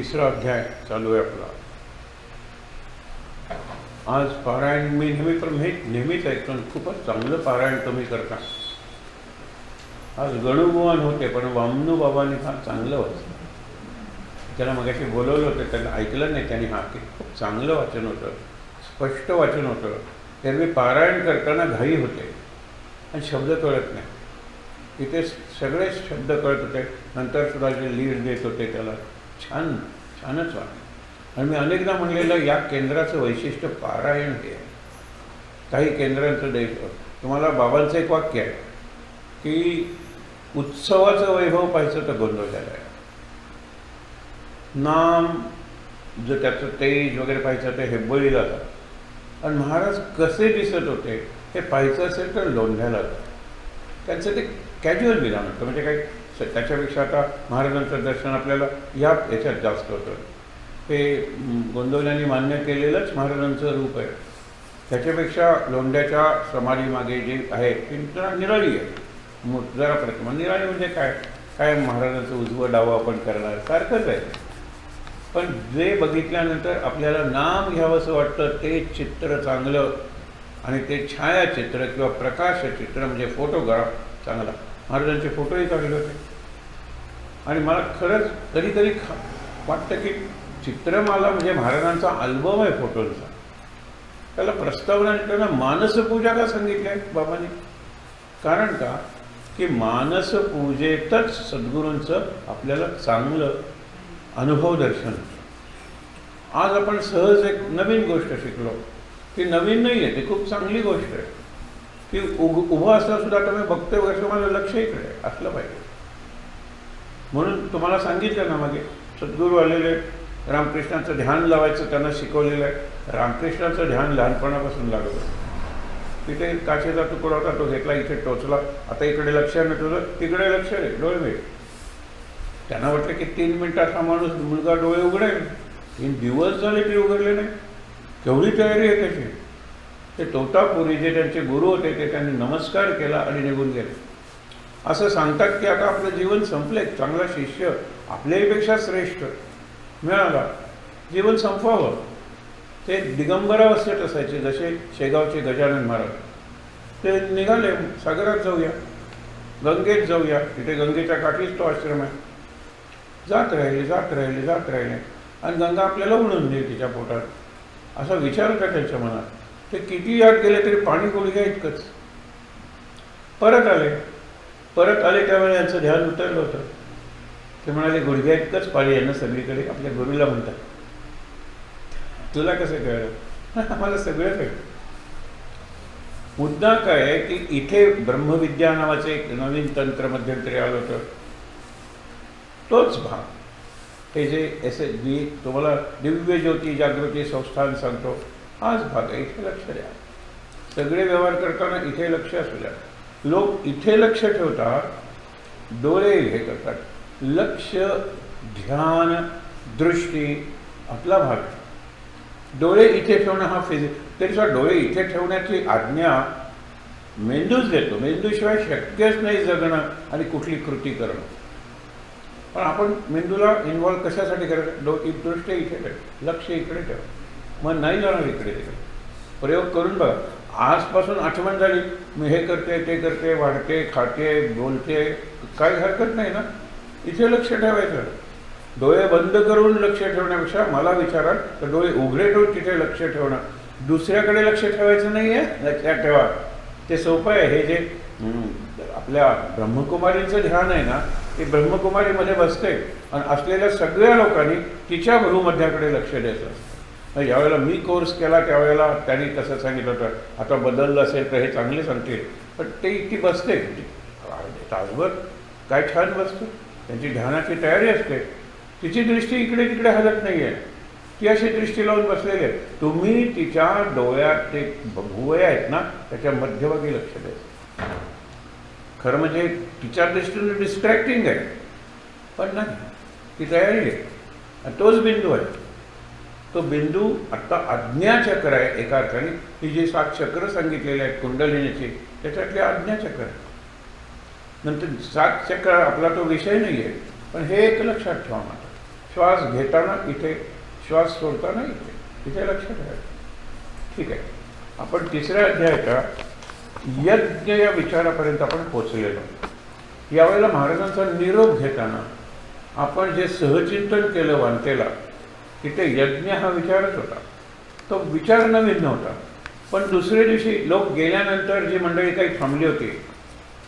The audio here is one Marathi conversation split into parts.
तिसरा अध्याय चालू आहे आपला. आज पारायण मी नेहमीच ऐकतो, खूपच चांगलं पारायण तुम्ही करता. आज गणुगुवान होते, पण वामनू बाबांनी फार चांगलं वाचलं. त्याला मगाशी बोलवलं होतं, त्याला ऐकलं नाही त्यांनी. की खूप चांगलं वाचन होतं, स्पष्ट वाचन होतं. एरवी पारायण करताना घाई होते आणि शब्द कळत नाही. इथे सगळेच शब्द कळत होते. नंतर सुद्धा जे लीड देत होते त्याला छानच वाटलं. आणि मी अनेकदा म्हणलेलं, या केंद्राचं वैशिष्ट्य पारायण हे आहे. काही केंद्रांचं तुम्हाला बाबांचं एक वाक्य आहे की उत्सवाचं वैभव पाहायचं तर गोंधळलेलं आहे. नाम जर त्याचं तेज वगैरे पाहायचं तर हेब्बळी जातात. आणि महाराज कसे दिसत होते हे पाहायचं असेल तर लोंढ्याला जातात. त्यांचं ते कॅज्युअल विधान होतं. म्हणजे काही त्याच्यापेक्षा आता महाराजांचं दर्शन आपल्याला याच्यात जास्त होतं. ते गोंदवल्याने मान्य केलेलंच महाराजांचं रूप आहे. त्याच्यापेक्षा लोंढ्याच्या समाधीमागे जे आहे ती जरा निराळी आहे. जरा प्रतिमा निराळी म्हणजे काय महाराजांचं उजवं डावं आपण करणार सारखंच आहे. पण जे बघितल्यानंतर आपल्याला नाम घ्यावंसं वाटतं ते चित्र चांगलं, आणि ते छायाचित्र किंवा प्रकाशचित्र म्हणजे फोटोग्राफ चांगला. महाराजांचे फोटोही चांगले होते. आणि मला खरंच कधीतरी वाटतं की चित्रमाला म्हणजे महाराजांचा अल्बम आहे फोटोंचा. त्याला प्रस्तावना त्यांना मानसपूजा का सांगितली आहे बाबांनी? कारण का की मानसपूजेतच सद्गुरूंचं आपल्याला चांगलं अनुभव दर्शन. आज आपण सहज एक नवीन गोष्ट शिकलो. ती नवीन नाही आहे, ती खूप चांगली गोष्ट आहे. की उभं असता सुद्धा तुम्ही बघतोय वगैरे, मला लक्ष इकडे असलं पाहिजे. म्हणून तुम्हाला सांगितलं ना मागे, सद्गुरू आलेले रामकृष्णाचं ध्यान लावायचं त्यांना शिकवलेलं आहे. रामकृष्णाचं ध्यान लहानपणापासून लागलं. तिथे काचेचा तुकडा होता, तो घेतला, इथे टोचला, आता इकडे लक्ष नाही तुझं, तिकडे लक्ष रे, डोळे मिळ. त्यांना वाटलं की 3 मिनिटात हा माणूस मुलगा डोळे उघडेल. 3 दिवस झाले ते उघडले नाही. केवढी तयारी आहे त्याची. ते तोतापुरी जे त्यांचे गुरु होते ते त्यांनी नमस्कार केला आणि निघून गेले. असं सांगतात की आता आपलं जीवन संपले, चांगला शिष्य आपल्यापेक्षा श्रेष्ठ मिळाला, जीवन संपवावं. ते दिगंबरावस्थेत असायचे, जसे शेगावचे गजानन महाराज. ते निघाले, सागरात जाऊया, गंगेत जाऊया. तिथे गंगेच्या काठीच तो आश्रम आहे. जात राहिले आणि गंगा आपल्याला उडून देईल तिच्या पोटात, असा विचार होता त्यांच्या मनात. ते किती याद गेले तरी पाणी गुडघ्या इतकंच. परत आले त्यावेळी यांचं ध्यान उतरलं होतं. ते म्हणाले, गुडघ्या इतकंच पाणी आहे ना सगळीकडे. आपल्या गुरुला म्हणतात, तुला कसं कळलं? मला सगळं कळलं. मुद्दा काय आहे की इथे ब्रह्मविद्या नावाचे एक नवीन तंत्र मध्यंतरी आलं होतं. तोच भाग, हे जे मी तुम्हाला दिव्य ज्योती जागृती संस्थान सांगतो, हाच भाग आहे. इथे लक्ष द्या. सगळे व्यवहार करताना इथे लक्ष असू द्या. लोक इथे लक्ष ठेवतात, डोळे हे करतात. लक्ष, ध्यान, दृष्टी आपला भाग आहे. डोळे इथे ठेवणं हा तरीसुद्धा डोळे इथे ठेवण्याची आज्ञा मेंदूच देतो. मेंदूशिवाय शक्यच नाही जगणं आणि कुठली कृती करणं. पण आपण मेंदूला इन्व्हॉल्व कशासाठी करायचं? दृष्टी इथे ठेव, लक्ष इकडे ठेव, मग नाही जाणार इकडे तिकडे. प्रयोग करून बघा. आजपासून आठवण झाली, मी हे करते ते करते, वाढते, खाते, बोलते, काही हरकत नाही ना. इथे लक्ष ठेवायचं. डोळे बंद करून लक्ष ठेवण्यापेक्षा मला विचाराल तर डोळे उघडे ठेवून तिथे लक्ष ठेवणं. दुसऱ्याकडे लक्ष ठेवायचं नाही आहे, लक्षात ठेवा. ते सोपं आहे. हे जे आपल्या ब्रह्मकुमारीचं ध्यान आहे ना, ते ब्रह्मकुमारीमध्ये बसते आणि असलेल्या सगळ्या लोकांनी तिच्या भूमध्याकडे लक्ष द्यायचं असतं. ज्यावेळेला मी कोर्स केला त्यावेळेला त्यांनी तसं सांगितलं होतं. आता बदललं असेल तर हे चांगले सांगतील. पण ते ती बसते तासभर, काय छान बसते. त्यांची ध्यानाची तयारी असते. तिची दृष्टी इकडे तिकडे हलत नाही आहे. ती अशी दृष्टी लावून बसलेली आहे. तुम्ही तिच्या डोळ्यात ते भुवया आहेत ना, त्याच्या मध्यभागी लक्ष द्यायचं. खरं म्हणजे तिच्या दृष्टीने डिस्ट्रॅक्टिंग आहे, पण नाही, ती तयारी आहे. आणि तोच बिंदू आहे. तो बिंदू आत्ता आज्ञाचक्र आहे. एका अर्थाने ही जी 7 चक्र सांगितलेली आहेत कुंडलिनीची, त्याच्यातले आज्ञाचक्र आहे. नंतर 7 चक्र आपला तो विषय नाही आहे, पण हे एक लक्षात ठेवा. मात्र श्वास घेताना इथे, श्वास सोडताना इथे, इथे लक्षात ठेवायचं. ठीक आहे, आपण तिसऱ्या अध्यायाच्या यज्ञ या विचारापर्यंत आपण पोचलेलो. यावेळेला महाराजांचा निरोप घेताना आपण जे सहचिंतन केलं वानतेला, तिथे यज्ञ हा विचारच होता. तो विचार नवीन नव्हता, पण दुसऱ्या दिवशी लोक गेल्यानंतर जी मंडळी काही थांबली होती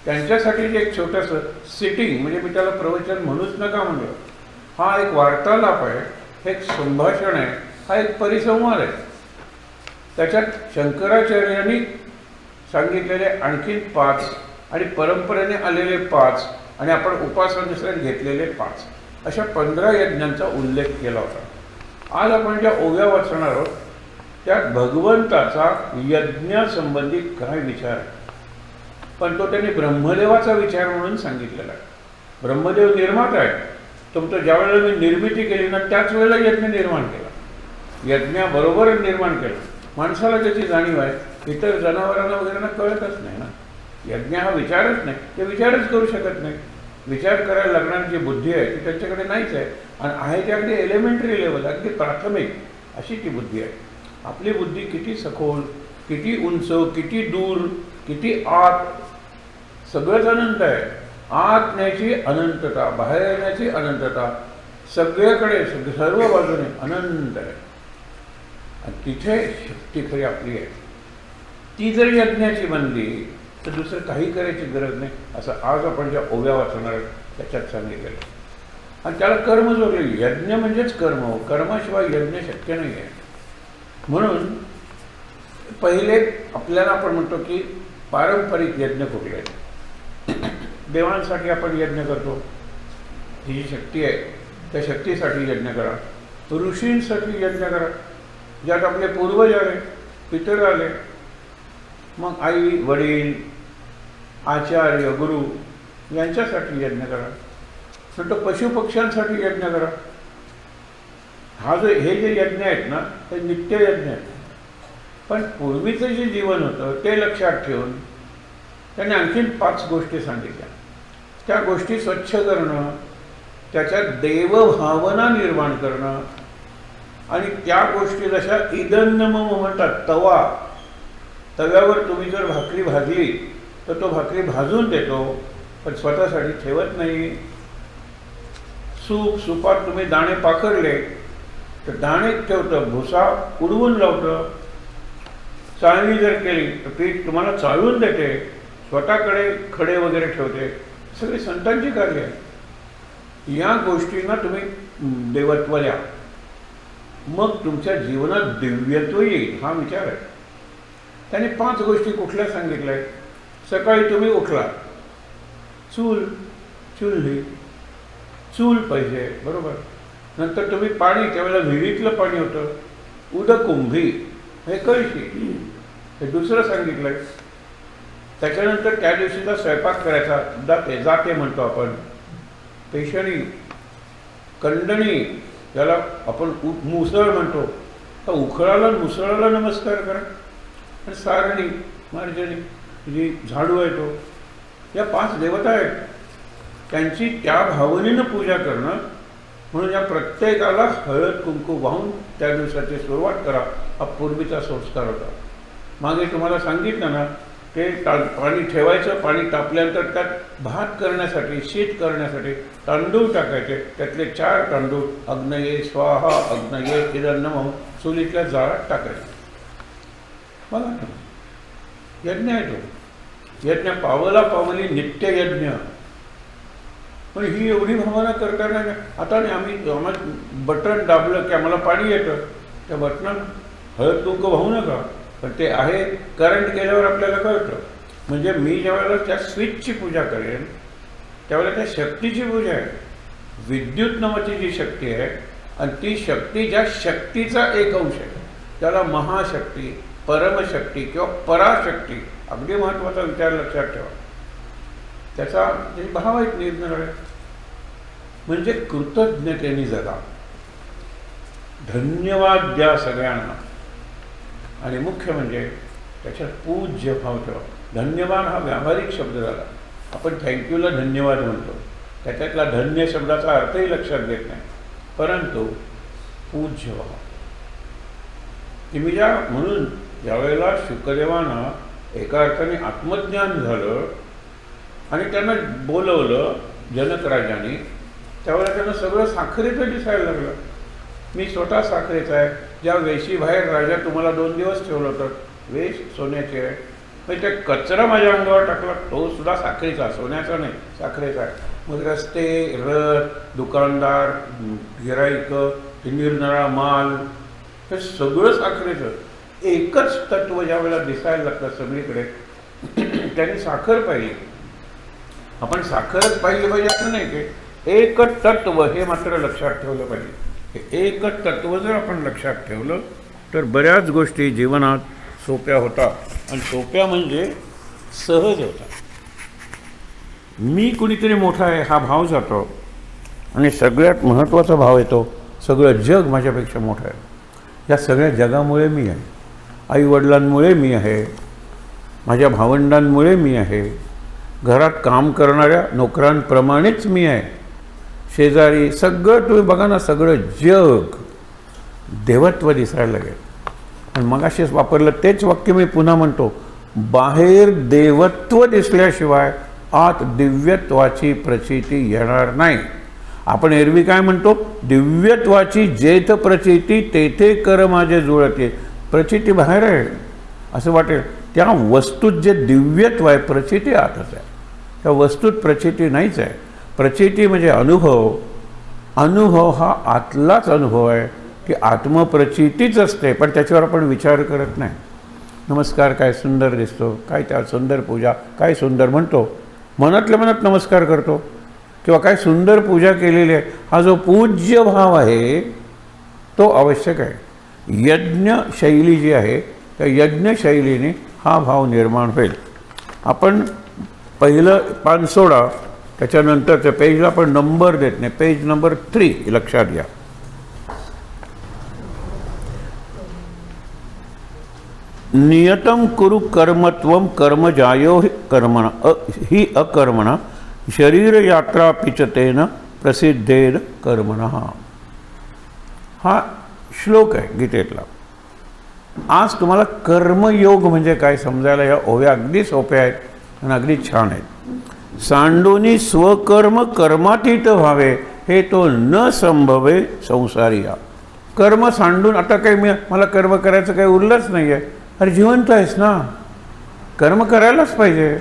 त्यांच्यासाठी जे एक छोटंसं सिटिंग, म्हणजे मी त्याला प्रवचन म्हणूच नका म्हणलं, हा एक वार्तालाप आहे, हे एक संभाषण आहे, हा एक परिसंवाद आहे. त्याच्यात शंकराचार्यांनी सांगितलेले आणखीन 5 आणि परंपरेने आलेले 5 आणि आपण उपासनेसाठी घेतलेले 5 अशा 15 यज्ञांचा उल्लेख केला होता. आज आपण ज्या ओव्या वाचणार आहोत त्यात भगवंताचा यज्ञासंबंधी काय विचार आहे, पण तो त्यांनी ब्रह्मदेवाचा विचार म्हणून सांगितलेला आहे. ब्रह्मदेव निर्माता आहे. तुमचं ज्या वेळेला मी निर्मिती केली ना त्याच वेळेला यज्ञ निर्माण केला, यज्ञाबरोबर निर्माण केलं. माणसाला त्याची जाणीव आहे, इतर जनावरांना वगैरे कळतच नाही ना. यज्ञ हा विचारच नाही, ते विचारच करू शकत नाही. विचार करायला लागणारी जी बुद्धी आहे ती त्यांच्याकडे नाहीच आहे, आणि आहे ती अगदी एलिमेंटरी लेवल, अगदी प्राथमिक अशी ती बुद्धी आहे. आपली बुद्धी किती सखोल, किती उंच, किती दूर, किती आत, सगळंच अनंत आहे. आत न्यायची अनंतता, बाहेर येण्याची अनंतता, सगळीकडे सर्व बाजूने अनंत आहे. आणि तिथे शक्ती खरी आपली आहे. ती जर यज्ञाची बनली तर दुसरं काही करायची गरज नाही, असं आज आपण ज्या ओव्या वाचणार त्याच्यात सांगितलेलं. आणि त्याला कर्म जोडले. यज्ञ म्हणजेच कर्म, कर्माशिवाय यज्ञ शक्य नाही आहे. म्हणून पहिले आपल्याला आपण म्हणतो की पारंपरिक यज्ञ कुठले आहेत. देवांसाठी आपण यज्ञ करतो, ही जी शक्ती आहे त्या शक्तीसाठी यज्ञ करा. ऋषींसाठी यज्ञ करा, ज्यात आपले पूर्वज आले, पितर आले, मग आई वडील आचार्य गुरु यांच्यासाठी यज्ञ करा. नंतर पशुपक्ष्यांसाठी यज्ञ करा. हे जे यज्ञ आहेत ना ते नित्य यज्ञ आहेत. पण पूर्वीचं जे जीवन होतं ते लक्षात ठेवून त्यांनी आणखीन 5 गोष्टी सांगितल्या. त्या गोष्टी स्वच्छ करणं, त्याच्यात देवभावना निर्माण करणं, आणि त्या गोष्टी जशा इदन्नम म्हणतात, तवा, तव्यावर तुम्ही जर भाकरी भाजली तर तो भाकरी भाजून देतो पण स्वतःसाठी ठेवत नाही. सुपात तुम्ही दाणे पाखरले तर दाणे ठेवतं, भुसा उडवून लावतं. चाळणी जर केली तर पीठ तुम्हाला चाळून देते, स्वतःकडे खडे वगैरे ठेवते. सगळी संतांची कार्य आहे. या गोष्टींना तुम्ही देवत्व द्या, मग तुमच्या जीवनात दिव्यत्व येईल, हा विचार आहे. त्याने 5 गोष्टी कुठल्या सांगितल्या. सकाळी तुम्ही उठला, चूल पाहिजे, बरोबर. नंतर तुम्ही पाणी, त्यावेळेला विहिरीतलं पाणी होतं, उदकुंभी, हे कळशी, हे दुसरं सांगितलंय. त्याच्यानंतर त्या दिवशीचा स्वयंपाक करायचा, जाते म्हणतो आपण, पेशणी, कंडणी, ज्याला आपण मुसळ म्हणतो, तर उखळाला मुसळाला नमस्कार करा. आणि सारणी, मार्जनी, जी झाडू आहे तो, या 5 देवता आहेत, त्यांची त्या भावनेनं पूजा करणं. म्हणून या प्रत्येकाला हळद कुंकू वाहून त्या दिवसाची सुरुवात करा, हा पूर्वीचा संस्कार होता. मागे तुम्हाला सांगितलं ना, ते पाणी ठेवायचं, पाणी तापल्यानंतर त्यात भात करण्यासाठी, शीत करण्यासाठी तांदूळ टाकायचे. त्यातले 4 तांदूळ अग्नये स्वाहा, अग्नये इदन्नम, चुलीतल्या जाळात टाकायचे. बघा ना, यज्ञ आहे तो. यज्ञ पावला पावली नित्य यज्ञ. पण ही एवढी भावना करताना आता नाही, आम्हाला बटन दाबलं की आम्हाला पाणी येतं, त्या बटनात हळद कुंकू वाहू नका. पण ते आहे, करंट केल्यावर आपल्याला कळतं. म्हणजे मी ज्यावेळेला त्या स्विचची पूजा करेन त्यावेळेला त्या शक्तीची पूजा आहे. विद्युत नावाची जी शक्ती आहे, आणि ती शक्ती ज्या शक्तीचा एक अंश आहे त्याला महाशक्ती, परमशक्ती किंवा पराशक्ती, अगदी महत्त्वाचा विचार लक्षात ठेवा. त्याचा जे भाव आहेत निरनिराळे. म्हणजे कृतज्ञतेने जगा, धन्यवाद द्या सगळ्यांना, आणि मुख्य म्हणजे त्याच्यात पूज्य भाव ठेवा. धन्यवाद हा व्यावहारिक शब्द झाला. आपण थँक्यूला धन्यवाद म्हणतो, त्याच्यातला धन्य शब्दाचा अर्थही लक्षात घेत नाही. परंतु पूज्य व्हा. म्हणून ज्यावेळेला शुकदेवांना एका अर्थाने आत्मज्ञान झालं आणि त्यांना बोलवलं जनक राजाने, त्यावेळेला त्यांना सगळं साखरेचं दिसायला लागलं. मी स्वतः साखरेचा आहे. ज्या वेशीबाहेर राजा तुम्हाला 2 दिवस ठेवलं होतं, वेश सोन्याची आहे, म्हणजे ते कचरा माझ्या अंगावर टाकला, तो सुद्धा साखरेचा, सोन्याचा नाही, साखरेचा आहे. मग रस्ते, रथ, दुकानदार, गिराईकं, निरनिराळा माल, हे सगळं साखरेचं. एकच तत्व ज्या वेळेला दिसायला लागतं सगळीकडे, त्यांनी साखर पाहिली. आपण साखरच पाहिली पाहिजे असं नाही, की एकच तत्व हे मात्र लक्षात ठेवलं पाहिजे. हे एकच तत्व जर आपण लक्षात ठेवलं तर बऱ्याच गोष्टी जीवनात सोप्या होतात. आणि सोप्या म्हणजे सहज होतात. मी कुणीतरी मोठा आहे हा भाव जातो आणि सगळ्यात महत्त्वाचा भाव येतो, सगळं जग माझ्यापेक्षा मोठं आहे. या सगळ्या जगामुळे मी आहे, आईवडिलांमुळे मी आहे, माझ्या भावंडांमुळे मी आहे, घरात काम करणाऱ्या नोकरांप्रमाणेच मी आहे, शेजारी, सगळं तुम्ही बघा ना, सगळं जग देवत्व दिसायला लागेल. आणि मगाशीच वापरलं तेच वाक्य मी पुन्हा म्हणतो, बाहेर देवत्व दिसल्याशिवाय आत दिव्यत्वाची प्रचिती येणार नाही. आपण एरवी काय म्हणतो, दिव्यत्वाची जेथ प्रचिती तेथे कर माझे जुळते. प्रचिती बाहेर आहे असं वाटेल, त्या वस्तूत जे दिव्यत्व आहे प्रचिती आतच आहे. त्या वस्तूत प्रचिती नाहीच आहे. प्रचिती म्हणजे अनुभव. अनुभव हा आतलाच अनुभव आहे, की आत्मप्रचितीच असते, पण त्याच्यावर आपण विचार करत नाही. नमस्कार काय सुंदर दिसतो, काय त्या सुंदर पूजा, काय सुंदर म्हणतो, मनातल्या मनात नमस्कार करतो, किंवा काय सुंदर पूजा केलेली आहे. हा जो पूज्य भाव आहे तो आवश्यक आहे. यज्ञ शैली जी आहे त्या यज्ञ शैलीने हा भाव निर्माण होईल. आपण पहिलं पान सोडा, त्याच्यानंतर त्या पेजला आपण नंबर देत नाही, पेज नंबर 3 लक्षात घ्या. नियतम कुरु कर्मत्वम कर्मजायो कर्मणा ही अकर्मणा शरीर यात्रा पिचतेन प्रसिद्धेन कर्मणा. हा श्लोक आहे गीतेतला. आज तुम्हाला कर्मयोग म्हणजे काय समजायला या ओव्या अगदी सोप्या आहेत आणि अगदी छान आहेत. सांडोनी स्वकर्म कर्मातीत व्हावे, हे तो न संभवे संसारिया. कर्म सांडून, आता काही मला कर्म करायचं काही उरलंच नाही आहे. अरे जिवंत आहेस ना, कर्म करायलाच पाहिजे.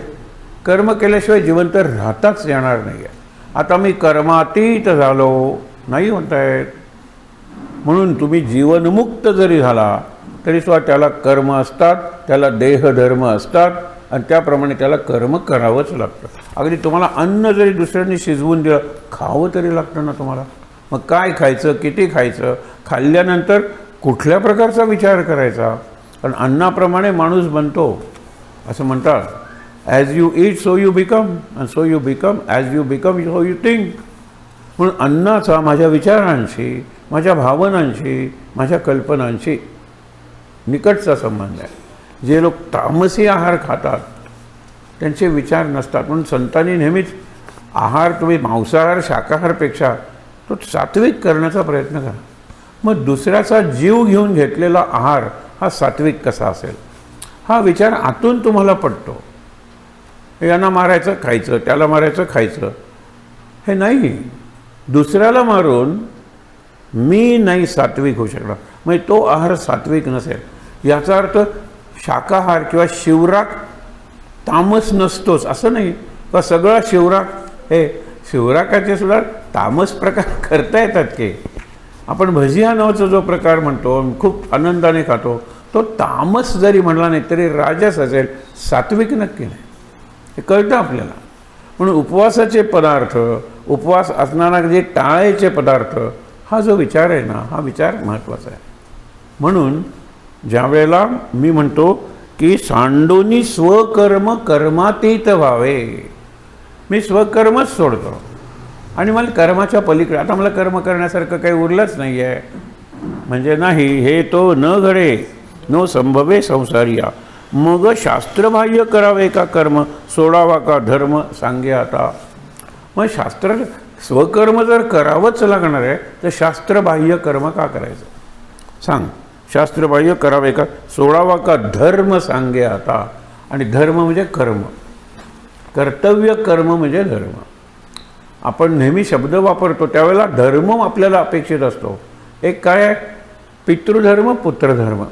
कर्म केल्याशिवाय जिवंत राहताच येणार नाही आहे. आता मी कर्मातीत झालो नाही म्हणतायत. म्हणून तुम्ही जीवनमुक्त जरी झाला तरी सुद्धा त्याला कर्म असतात, त्याला देहधर्म असतात आणि त्याप्रमाणे त्याला कर्म करावंच लागतं. अगदी तुम्हाला अन्न जरी दुसऱ्यांनी शिजवून दिलं, खावं तरी लागतं ना तुम्हाला. मग काय खायचं, किती खायचं, खाल्ल्यानंतर कुठल्या प्रकारचा विचार करायचा. कारण अन्नाप्रमाणे माणूस बनतो असं म्हणतात. As you eat so you become, and so you become as you become so you think. म्हणून अन्नाचा माझ्या विचारांशी, माझ्या भावनांशी, माझ्या कल्पनांशी निकटचा संबंध आहे. जे लोक तामसी आहार खातात त्यांचे विचार नसतात. म्हणून संतांनी नेहमीच आहार, तुम्ही मांसाहार शाकाहारपेक्षा तो सात्विक करण्याचा प्रयत्न करा. मग दुसऱ्याचा जीव घेऊन घेतलेला आहार हा सात्विक कसा असेल, हा विचार आतून तुम्हाला पडतो. यांना मारायचं खायचं, त्याला मारायचं खायचं, हे नाही. दुसऱ्याला मारून मी नाही सात्विक होऊ शकणार, म्हणजे तो आहार सात्विक नसेल. याचा अर्थ शाकाहार किंवा शिवराक तामस नसतोच असं नाही. किंवा सगळा शिवराक, हे शिवराकाचे सुद्धा तामस प्रकार करता येतात की. आपण भजिया नावाचा जो प्रकार म्हणतो, खूप आनंदाने खातो, तो तामस जरी म्हणला नाही तरी राजस असेल, सात्विक नक्की नाही. हे कळतं आपल्याला. म्हणून उपवासाचे पदार्थ, उपवास असणारा जे टाळायचे पदार्थ, हा जो विचार आहे ना, हा विचार महत्त्वाचा आहे. म्हणून ज्या वेळेला मी म्हणतो की सांडोनी स्वकर्म कर्मातीत व्हावे, मी स्वकर्मच सोडतो आणि मला कर्माच्या पलीकडे, आता मला कर्म करण्यासारखं काही उरलंच नाही आहे म्हणजे नाही, हे तो न घडे नो संभवे संसारिया. मग शास्त्रबाह्य करावे का कर्म, सोडावा का धर्म सांगे आता. मग शास्त्र स्वकर्म जर करावंच लागणार आहे तर शास्त्रबाह्य कर्म का करायचं सांग. शास्त्रबाह्य करावे का? 16वा का धर्म सांगे आता. आणि धर्म म्हणजे कर्म, कर्तव्य कर्म म्हणजे धर्म. आपण नेहमी शब्द वापरतो त्यावेळेला धर्म आपल्याला अपेक्षित असतो. एक काय आहे? पितृधर्म, पुत्रधर्म.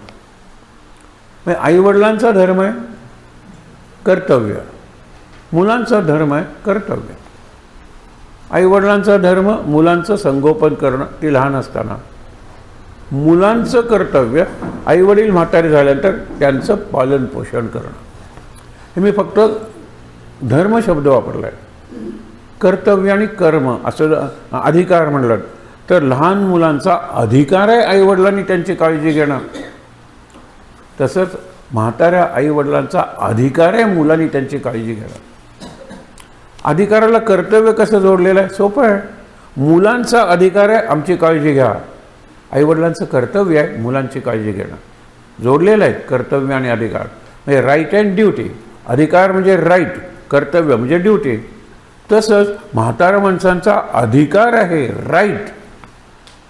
आईवडिलांचा धर्म आहे कर्तव्य, मुलांचा धर्म आहे कर्तव्य. आईवडिलांचा धर्म मुलांचं संगोपन करणं, ती लहान असताना. मुलांचं कर्तव्य आईवडील म्हातारे झाल्यानंतर त्यांचं पालन पोषण करणं. हे मी फक्त धर्म शब्द वापरला आहे. कर्तव्य आणि कर्म असं अधिकार म्हणलं तर लहान मुलांचा अधिकार आहे आईवडिलांनी त्यांची काळजी घेणं. तसंच म्हाताऱ्या आईवडिलांचा अधिकार आहे मुलांनी त्यांची काळजी घेणं. अधिकाराला कर्तव्य कसं जोडलेलं आहे? सोपं आहे. मुलांचा अधिकार आहे आमची काळजी घ्या, आईवडिलांचं कर्तव्य आहे मुलांची काळजी घेणं. जोडलेलं आहे कर्तव्य आणि अधिकार. म्हणजे राईट अँड ड्युटी. अधिकार म्हणजे राईट, कर्तव्य म्हणजे ड्युटी. तसंच म्हाताऱ्या माणसांचा अधिकार आहे right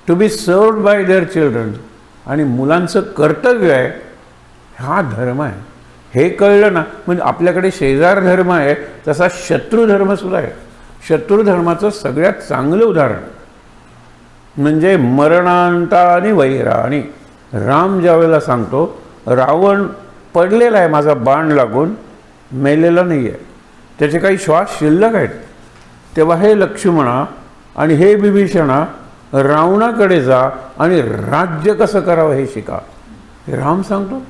to be served by their children, आणि मुलांचं कर्तव्य आहे हा धर्म आहे. हे कळलं ना म्हणजे आपल्याकडे शेजार धर्म आहे तसा शत्रुधर्मसुद्धा आहे. शत्रुधर्माचं सगळ्यात चांगलं उदाहरण म्हणजे मरणांता आणि वैरा. आणि राम ज्यावेळेला सांगतो रावण पडलेला आहे माझा बाण लागून, मेलेला नाही आहे, त्याचे काही श्वास शिल्लक आहेत, तेव्हा हे लक्ष्मणा आणि हे विभीषणा रावणाकडे जा आणि राज्य कसं करावं हे शिका. हे राम सांगतो.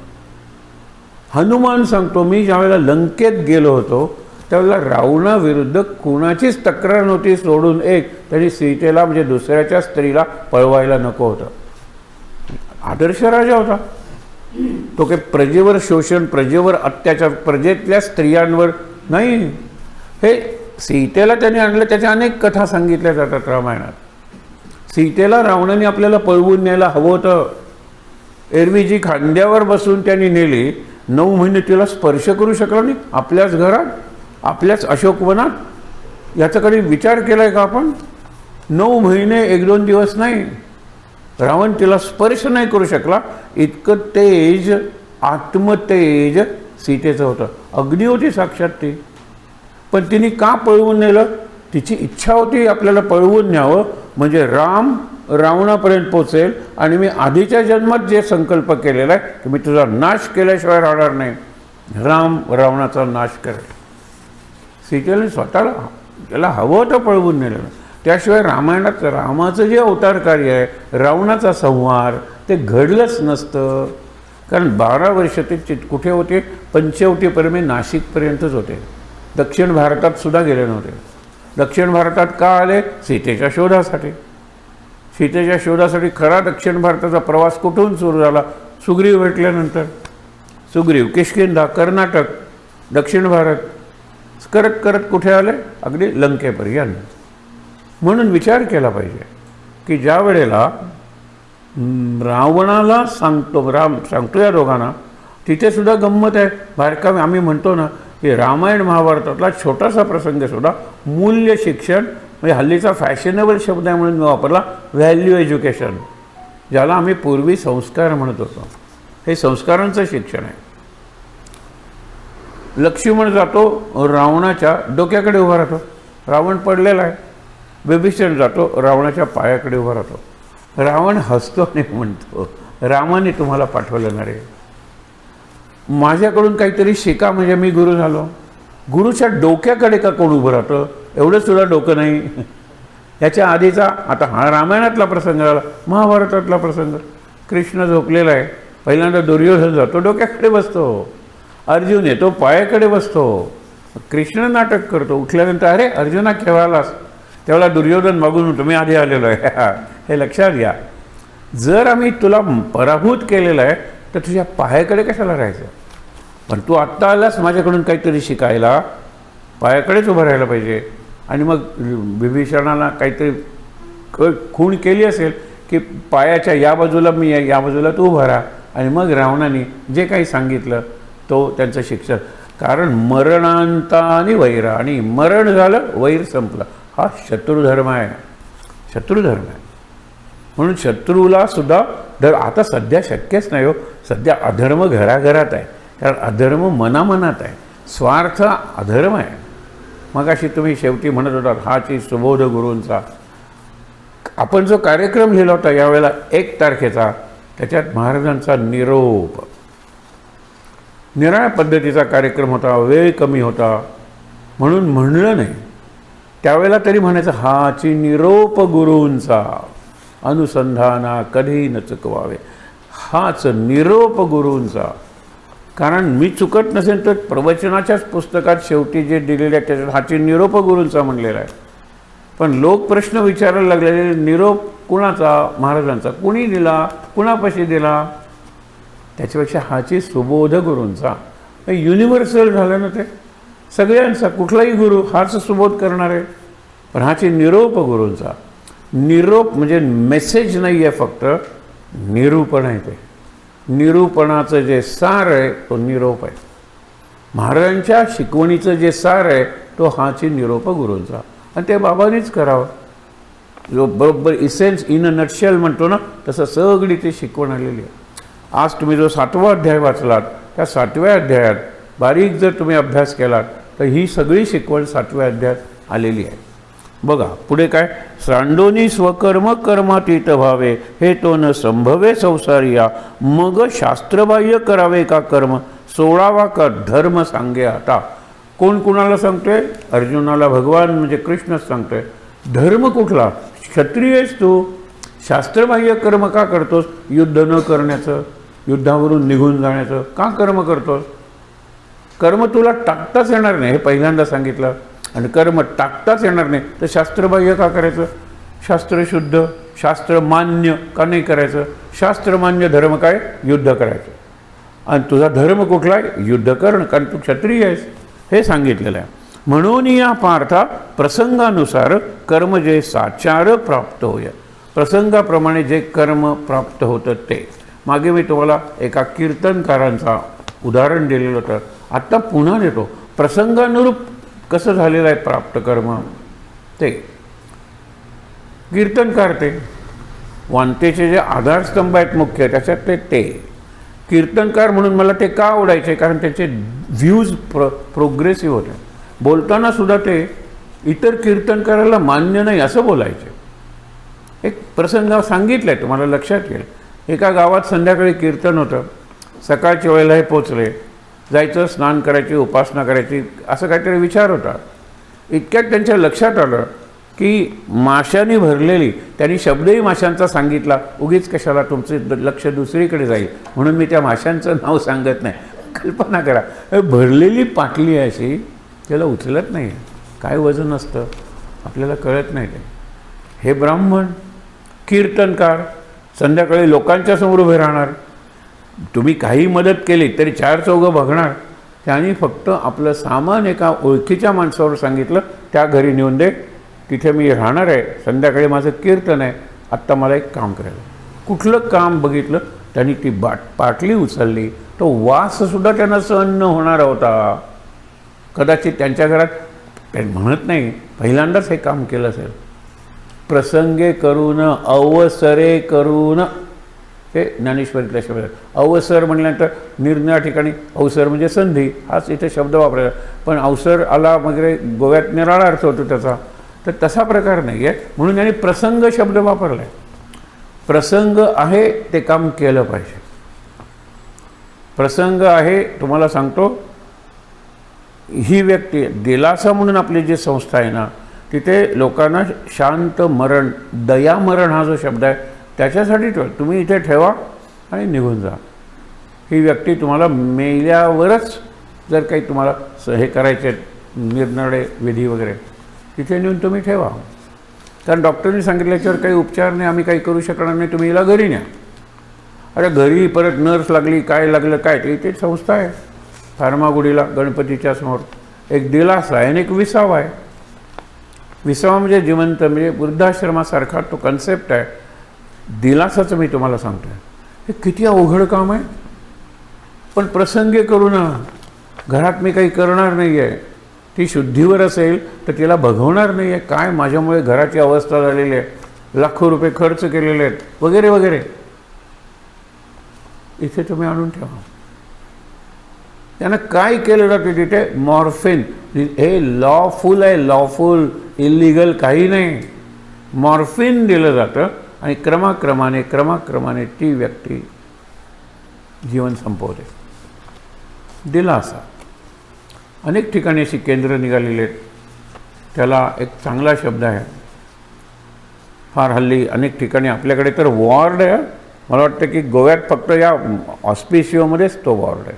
हनुमान सांगतो मी ज्यावेळेला लंकेत गेलो होतो त्यावेळेला रावणाविरुद्ध कुणाचीच तक्रार नव्हती सोडून एक त्यांनी सीतेला म्हणजे दुसऱ्याच्या स्त्रीला पळवायला नको होतं. आदर्श राजा होता तो. काही प्रजेवर शोषण, प्रजेवर अत्याचार, प्रजेतल्या स्त्रियांवर नाही. हे सीतेला त्यांनी आणलं. त्याच्या अनेक कथा सांगितल्या जातात रामायणात. सीतेला रावणाने आपल्याला पळवून न्यायला हवं होतं. एरवी जी खांद्यावर बसून त्यांनी नेली, 9 महिने तिला स्पर्श करू शकला नाही. आपल्याच घरात, आपल्याच अशोकवनात. याचा कधी विचार केला आहे का आपण? 9 महिने 1-2 दिवस नाही, रावण तिला स्पर्श नाही करू शकला. इतकं तेज, आत्मतेज सीतेचं होतं. अग्नी होती साक्षात ती. पण तिने का पळवून नेलं? तिची इच्छा होती आपल्याला पळवून न्यावं म्हणजे राम रावणापर्यंत पोचेल आणि मी आधीच्या जन्मात जे संकल्प केलेला आहे की मी तुझा नाश केल्याशिवाय राहणार नाही, राम रावणाचा नाश करेल. सीतेने स्वतःला त्याला हवं होतं पळवून नेलेलं. त्याशिवाय रामायणात रामाचं जे अवतार कार्य आहे, रावणाचा संहार, ते घडलंच नसतं. कारण 12 वर्ष ते कुठे होते? पंचवटीपर्यंत, नाशिकपर्यंतच होते. दक्षिण भारतात सुद्धा गेले नव्हते. दक्षिण भारतात का आले? सीतेच्या शोधासाठी. सीतेच्या शोधासाठी खरा दक्षिण भारताचा प्रवास कुठून सुरू झाला? सुग्रीव भेटल्यानंतर. सुग्रीव, किष्किंधा, कर्नाटक, दक्षिण भारत करत करत कुठे आले? अगदी लंकेपर्यंत. म्हणून विचार केला पाहिजे की ज्या वेळेला रावणाला सांगतो, राम सांगतो या दोघांना, तिथे सुद्धा गंमत आहे. बारकावे आम्ही म्हणतो ना की रामायण महाभारतातला छोटासा प्रसंग सुद्धा मूल्य शिक्षण, म्हणजे हल्लीचा फॅशनेबल शब्द आहे म्हणून मी वापरला, व्हॅल्यू एज्युकेशन, ज्याला आम्ही पूर्वी संस्कार म्हणत होतो. हे संस्कारांचं शिक्षण आहे. लक्ष्मण जातो रावणाच्या डोक्याकडे उभा राहतो, रावण पडलेला आहे. विभीषण जातो रावणाच्या पायाकडे उभा राहतो. रावण हसतो आणि म्हणतो रामाने तुम्हाला पाठवलं ना रे, माझ्याकडून काहीतरी शिका म्हणजे मी गुरु झालो. गुरुच्या डोक्याकडे का कोण उभं राहतं? एवढं सुद्धा डोकं नाही. याच्या आधीचा आता हा रामायणातला प्रसंग झाला. महाभारतातला प्रसंग, कृष्ण झोपलेला आहे. पहिल्यांदा दुर्योधन जातो डोक्याकडे बसतो, अर्जुन येतो पायाकडे बसतो. कृष्ण नाटक करतो. उठल्यानंतर अरे अर्जुना केव्हा आलास? त्यावेळेला दुर्योधन मागून म्हणतो मी आधी आलेलो आहे. हे लक्षात घ्या. जर आम्ही तुला पराभूत केलेलं आहे तर तुझ्या पायाकडे कशाला राहायचं? पण तू आत्ता आलास माझ्याकडून काहीतरी शिकायला, पायाकडेच उभं राहायला पाहिजे. आणि मग विभीषणाला काहीतरी खूण केली असेल की पायाच्या या बाजूला मी या बाजूला तू उभा राहा. आणि मग रावणाने जे काही सांगितलं तो त्यांचं शिक्षण. कारण मरणांता आणि वैरा, आणि मरण झालं वैर संपलं. हा शत्रुधर्म आहे, शत्रुधर्म आहे. म्हणून शत्रूला सुद्धा आता सध्या शक्यच नाही हो. सध्या अधर्म घराघरात आहे, कारण अधर्म मनामनात आहे, स्वार्थ अधर्म आहे. मग अशी तुम्ही शेवटी म्हणत होता हाची सुबोध गुरूंचा. आपण जो कार्यक्रम लिहिला होता यावेळेला 1 तारखेचा, त्याच्यात महाराजांचा निरोप, निराळ्या पद्धतीचा कार्यक्रम होता, वेळ कमी होता म्हणून म्हणलं नाही. त्यावेळेला तरी म्हणायचं हाची निरोप गुरूंचा, अनुसंधाना कधी न चुकवावे. हाच निरोप गुरूंचा. कारण मी चुकत नसेल तर प्रवचनाच्याच पुस्तकात शेवटी जे दिलेले आहे त्याच्यात हाची निरोप गुरूंचा म्हणलेला आहे. पण लोक प्रश्न विचारायला लागलेले, निरोप कुणाचा? महाराजांचा. कुणी दिला? कुणापाशी दिला? त्याच्यापेक्षा हाची सुबोध गुरूंचा. युनिव्हर्सल झालं ना ते, सगळ्यांचा. कुठलाही गुरु हाच सुबोध करणार आहे. पण हाची निरोप गुरूंचा. निरोप म्हणजे मेसेज नाही आहे, फक्त निरूपण आहे. ते निरूपणाचं जे सार आहे तो निरोप आहे. महाराजांच्या शिकवणीचं जे सार आहे तो हाची निरोप गुरूंचा. आणि ते बाबांनीच करावं. जो बरोबर इसेन्स इन अ नटशेल म्हणतो ना, तसं सगळी ती शिकवण आलेली आहे. आज तुम्ही जो 7वा अध्याय वाचलात, त्या 7व्या अध्यायात बारीक जर तुम्ही अभ्यास केलात तर ही सगळी शिकवण 7व्या अध्यायात आलेली आहे. बघा पुढे काय, सांडोनी स्वकर्म कर्मातीत व्हावे, हे तो न संभवे संसारिया, मग शास्त्रबाह्य करावे का कर्म, 16वा का धर्म सांगे आता. कोण कुणाला सांगतोय? अर्जुनाला भगवान म्हणजे कृष्णच सांगतोय. धर्म कुठला? क्षत्रियच तू. शास्त्रबाह्य कर्म का करतोस? युद्ध न करण्याचं, युद्धावरून निघून जाण्याचं का कर्म करतोस? कर्म तुला टाकताच येणार नाही, हे पहिल्यांदा सांगितलं. आणि कर्म टाकताच येणार नाही तर शास्त्रबाह्य का करायचं? शास्त्रशुद्ध, शास्त्रमान्य का नाही करायचं? शास्त्रमान्य धर्म काय? युद्ध करायचं. आणि तुझा धर्म कुठला आहे? युद्ध करणं, कारण तू क्षत्रिय आहेस, हे सांगितलेलं आहे. म्हणून या पार्था प्रसंगानुसार कर्म जे साचार प्राप्त होय. प्रसंगाप्रमाणे जे कर्म प्राप्त होतं ते. मागे मी तुम्हाला एका कीर्तनकारांचा उदाहरण दिलेलं होतं. आत्ता पुन्हा देतो. प्रसंगानुरूप कसं झालेलं आहे प्राप्त कर्म ते. कीर्तनकार ते वांतेचे जे आधारस्तंभ आहेत मुख्य त्याच्यात ते कीर्तनकार म्हणून मला ते का आवडायचे? कारण त्याचे व्ह्यूज प्रोग्रेसिव्ह होते. बोलताना सुद्धा ते इतर कीर्तनकाराला मान्य नाही असं बोलायचे. एक प्रसंग सांगितलं आहे, तुम्हाला लक्षात येईल. एका गावात संध्याकाळी कीर्तन होतं. सकाळच्या वेळेला हे पोचले. जायचं, स्नान करायची, उपासना करायची, असं काहीतरी विचार होता. इतक्यात त्यांच्या लक्षात आलं की माशांनी भरलेली, त्यांनी शब्दही माशांचा सांगितला. उगीच कशाला तुमचे लक्ष दुसरीकडे जाईल म्हणून मी त्या माशांचं नाव सांगत नाही. कल्पना करा, भरलेली पाटली आहे अशी, त्याला उचलत नाही. काय वजन असतं आपल्याला कळत नाही. ते हे ब्राह्मण कीर्तनकार संध्याकाळी लोकांच्या समोर उभे राहणार. तुम्ही काही मदत केली तरी 4 चौघं बघणार. त्यांनी फक्त आपलं सामान एका ओळखीच्या माणसावर सांगितलं, त्या घरी नेऊन दे, तिथे मी राहणार आहे, संध्याकाळी माझं कीर्तन आहे, आत्ता मला एक काम करायला. कुठलं काम बघितलं? त्यांनी ती पाटली उचलली. तो वाससुद्धा त्यांना सहन न होणार होता. कदाचित त्यांच्या घरात, ते म्हणत नाही, पहिल्यांदाच हे काम केलं असेल. प्रसंगे करून, अवसरे करून, हे ज्ञानेश्वरीतला शब्द आहे. अवसर म्हणल्यानंतर निरनिळ्या ठिकाणी अवसर म्हणजे संधी, हाच इथे शब्द वापरायचा. पण अवसर आला वगैरे गोव्यात निराळा अर्थ होतो त्याचा, तर तसा प्रकार नाही आहे. म्हणून त्यांनी प्रसंग शब्द वापरला आहे. प्रसंग आहे ते काम केलं पाहिजे. प्रसंग आहे, तुम्हाला सांगतो, ही व्यक्ती दिलासा म्हणून आपली जी संस्था आहे ना, तिथे लोकांना शांत मरण, दयामरण हा जो शब्द आहे त्याच्यासाठी तुम्ही इथे ठेवा आणि निघून जा. ही व्यक्ती तुम्हाला मेल्यावरच जर काही तुम्हाला हे करायचे निरनिराळे विधी वगैरे, तिथे नेऊन तुम्ही ठेवा. कारण डॉक्टरनी सांगितल्याच्यावर काही उपचार नाही, आम्ही काही करू शकणार नाही, तुम्ही हिला घरी न्या. अरे घरी परत नर्स लागली, काय लागलं काय, ते इथे संस्था आहे फार्मागुडीला गणपतीच्या समोर. एक दिलासा आहे आणि एक विसावा आहे. विसावा म्हणजे जिवंत, म्हणजे वृद्धाश्रमासारखा तो कन्सेप्ट आहे. दिलासाचं मी तुम्हाला सांगतो आहे, हे किती अवघड काम आहे. पण प्रसंगी करू ना, घरात मी काही करणार नाही आहे, ती शुद्धीवर असेल तर तिला बघवणार नाही आहे काय माझ्यामुळे घराची अवस्था झालेली आहे, लाखो रुपये खर्च केलेले आहेत वगैरे वगैरे. इथे तुम्ही आणून ठेवा. त्यानं काय केलं जातं तिथे? मॉर्फिन. हे लॉफुल आहे, लॉफुल, इलिगल काही नाही. मॉर्फिन दिलं जातं आणि क्रमाक्रमाने ती व्यक्ती जीवन संपवते. दिलासा. अनेक ठिकाणी अशी केंद्र निघालेली आहेत. त्याला एक चांगला शब्द आहे. फार हल्ली अनेक ठिकाणी आपल्याकडे तर वॉर्ड आहे. मला वाटतं की गोव्यात फक्त या ऑस्पिशिओमध्येच तो वॉर्ड आहे.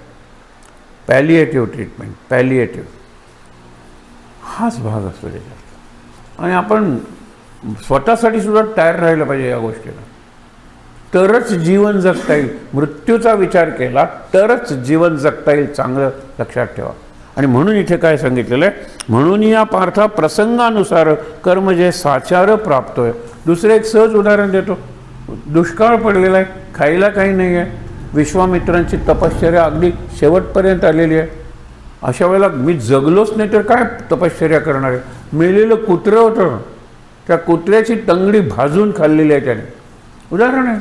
पॅलिएटिव्ह ट्रीटमेंट, पॅलिएटिव्ह हाच भाग असतो त्याच्यात. आणि आपण स्वतःसाठी सुद्धा तयार राहिलं पाहिजे या गोष्टीला, तरच जीवन जगता येईल. मृत्यूचा विचार केला तरच जीवन जगता येईल. चांगलं लक्षात ठेवा. आणि म्हणून इथे काय सांगितलेलं आहे? म्हणून या पार्था प्रसंगानुसार कर्म जे साचार प्राप्त होय. दुसरं एक सहज उदाहरण देतो. दुष्काळ पडलेला आहे, खायला काही नाही आहे. विश्वामित्रांची तपश्चर्या अगदी शेवटपर्यंत आलेली आहे. अशा वेळेला मी जगलोच नाही तर काय तपश्चर्या करणार आहे? मेलेलं कुत्रं होतं, त्या कुत्र्याची तंगडी भाजून खाल्लेली आहे त्याने. उदाहरण आहे.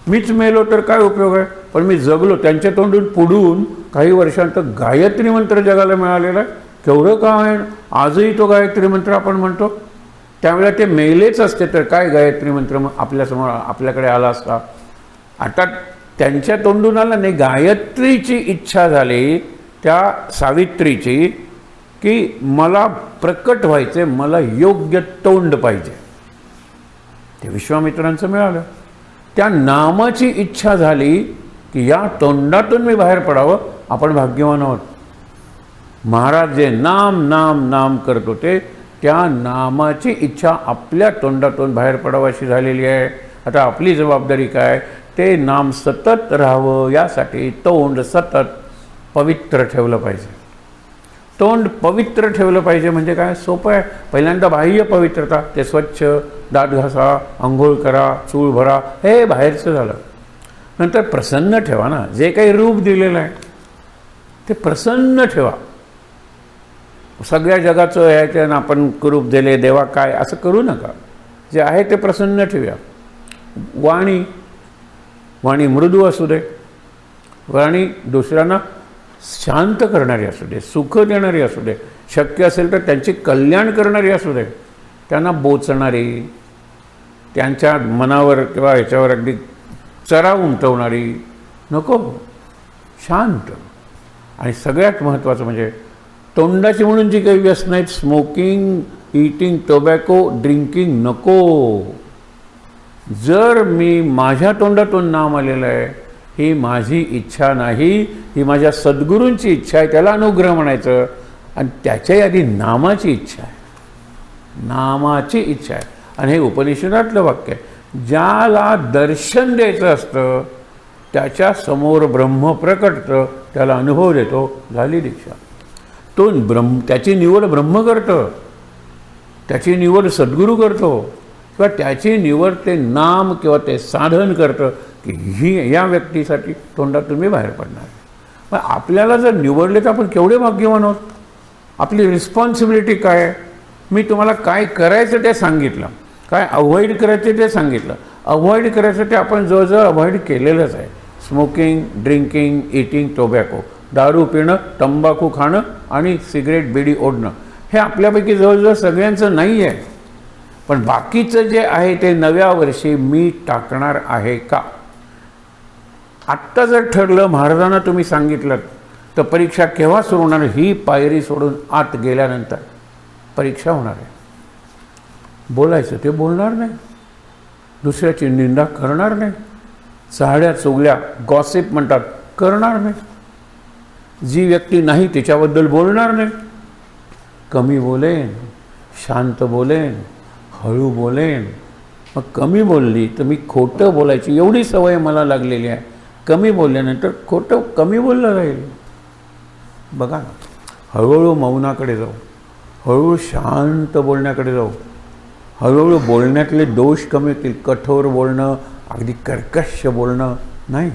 मीच मेलो तर काय उपयोग आहे? पण मी जगलो. त्यांच्या तोंडून पुढून काही वर्षांतर गायत्री मंत्र जगाला मिळालेला आहे. केवढं काय आहे. आजही तो गायत्री मंत्र आपण म्हणतो. त्यावेळेला ते मेलेच असते तर काय गायत्री मंत्र मग आपल्यासमोर आपल्याकडे आला असता. आता त्यांच्या तोंडून आला नाही. गायत्रीची इच्छा झाली त्या सावित्रीची की मला प्रकट व्हायचे, मला योग्य तोंड पाहिजे. ते विश्वामित्रांचं मिळालं. त्या नामाची इच्छा झाली की या तोंडातून मी बाहेर पडावं. आपण भाग्यवान आहोत. महाराज जे नाम नाम नाम करत होते त्या नामाची इच्छा आपल्या तोंडातून बाहेर पडावं अशी झालेली आहे. आता आपली जबाबदारी काय? ते नाम सतत राहावं यासाठी तोंड सतत पवित्र ठेवलं पाहिजे. तोंड पवित्र ठेवलं पाहिजे म्हणजे काय? सोपं आहे. पहिल्यांदा बाह्य पवित्रता, ते स्वच्छ, दात घासा, आंघोळ करा, चूळ भरा, हे बाहेरचं झालं. नंतर प्रसन्न ठेवा ना. जे काही रूप दिलेलं आहे ते प्रसन्न ठेवा. सगळ्या जगाचं ह्याच्यानं आपण रूप दिले देवा काय असं करू नका. जे आहे ते प्रसन्न ठेवूया. वाणी मृदू असू दे. वाणी दुसऱ्यांना शांत करणारी असू दे, सुख देणारी असू दे, शक्य असेल तर त्यांचे कल्याण करणारी असू दे. त्यांना बोचणारी, त्यांच्या मनावर किंवा ह्याच्यावर अगदी चरा उमटवणारी नको. शांत. आणि सगळ्यात महत्त्वाचं म्हणजे तोंडाची म्हणून जी काही व्यसनं आहेत, स्मोकिंग, इटिंग टोबॅको, ड्रिंकिंग नको. जर मी माझ्या तोंडातून नाम आलेलं आहे, ही माझी इच्छा नाही, ही माझ्या सद्गुरूंची इच्छा आहे, त्याला अनुग्रह म्हणायचं. आणि त्याच्याही आधी नामाची इच्छा आहे. नामाची इच्छा आहे. आणि हे उपनिषदातलं वाक्य आहे. ज्याला दर्शन द्यायचं असतं त्याच्या समोर ब्रह्म प्रकटतं, त्याला अनुभव देतो, झाली दीक्षा. तो त्याची निवड ब्रह्म करतं, त्याची निवड सद्गुरू करतो, किंवा त्याची निवड ते नाम किंवा ते साधन करतं की ही या व्यक्तीसाठी तोंडातून मी बाहेर पडणार. पण आपल्याला जर निवडले तर आपण केवढे भाग्यवान आहोत. आपली रिस्पॉन्सिबिलिटी काय आहे? मी तुम्हाला काय करायचं ते सांगितलं, काय अवॉइड करायचं ते सांगितलं. अवॉइड करायचं ते आपण जवळजवळ अवॉइड केलेलंच आहे. स्मोकिंग, ड्रिंकिंग, इटिंग टोबॅको, दारू पिणं, तंबाखू खाणं आणि सिगरेट बिडी ओढणं, हे आपल्यापैकी जवळजवळ सगळ्यांचं नाही आहे. पण बाकीचं जे आहे ते नव्या वर्षी मी टाकणार आहे का? आत्ता जर ठरलं, महाराजांना तुम्ही सांगितलं, तर परीक्षा केव्हा सुरू होणार? ही पायरी सोडून आत गेल्यानंतर परीक्षा होणार आहे. बोलायचं ते बोलणार नाही, दुसऱ्याची निंदा करणार नाही, चाहड्या चुगल्या गॉसिप म्हणतात करणार नाही, जी व्यक्ती नाही तिच्याबद्दल बोलणार नाही, कमी बोलेन, शांत बोलेन, हळू बोलेन. मग कमी बोलली तर मी खोटं बोलायची एवढी सवय मला लागलेली आहे. कमी बोलल्यानंतर खोटं कमी बोललं राहील. बघा ना, हळूहळू मौनाकडे जाऊ, हळूहळू शांत बोलण्याकडे जाऊ, हळूहळू बोलण्यातले दोष कमी होतील. कठोर बोलणं, अगदी कर्कश बोलणं नाही.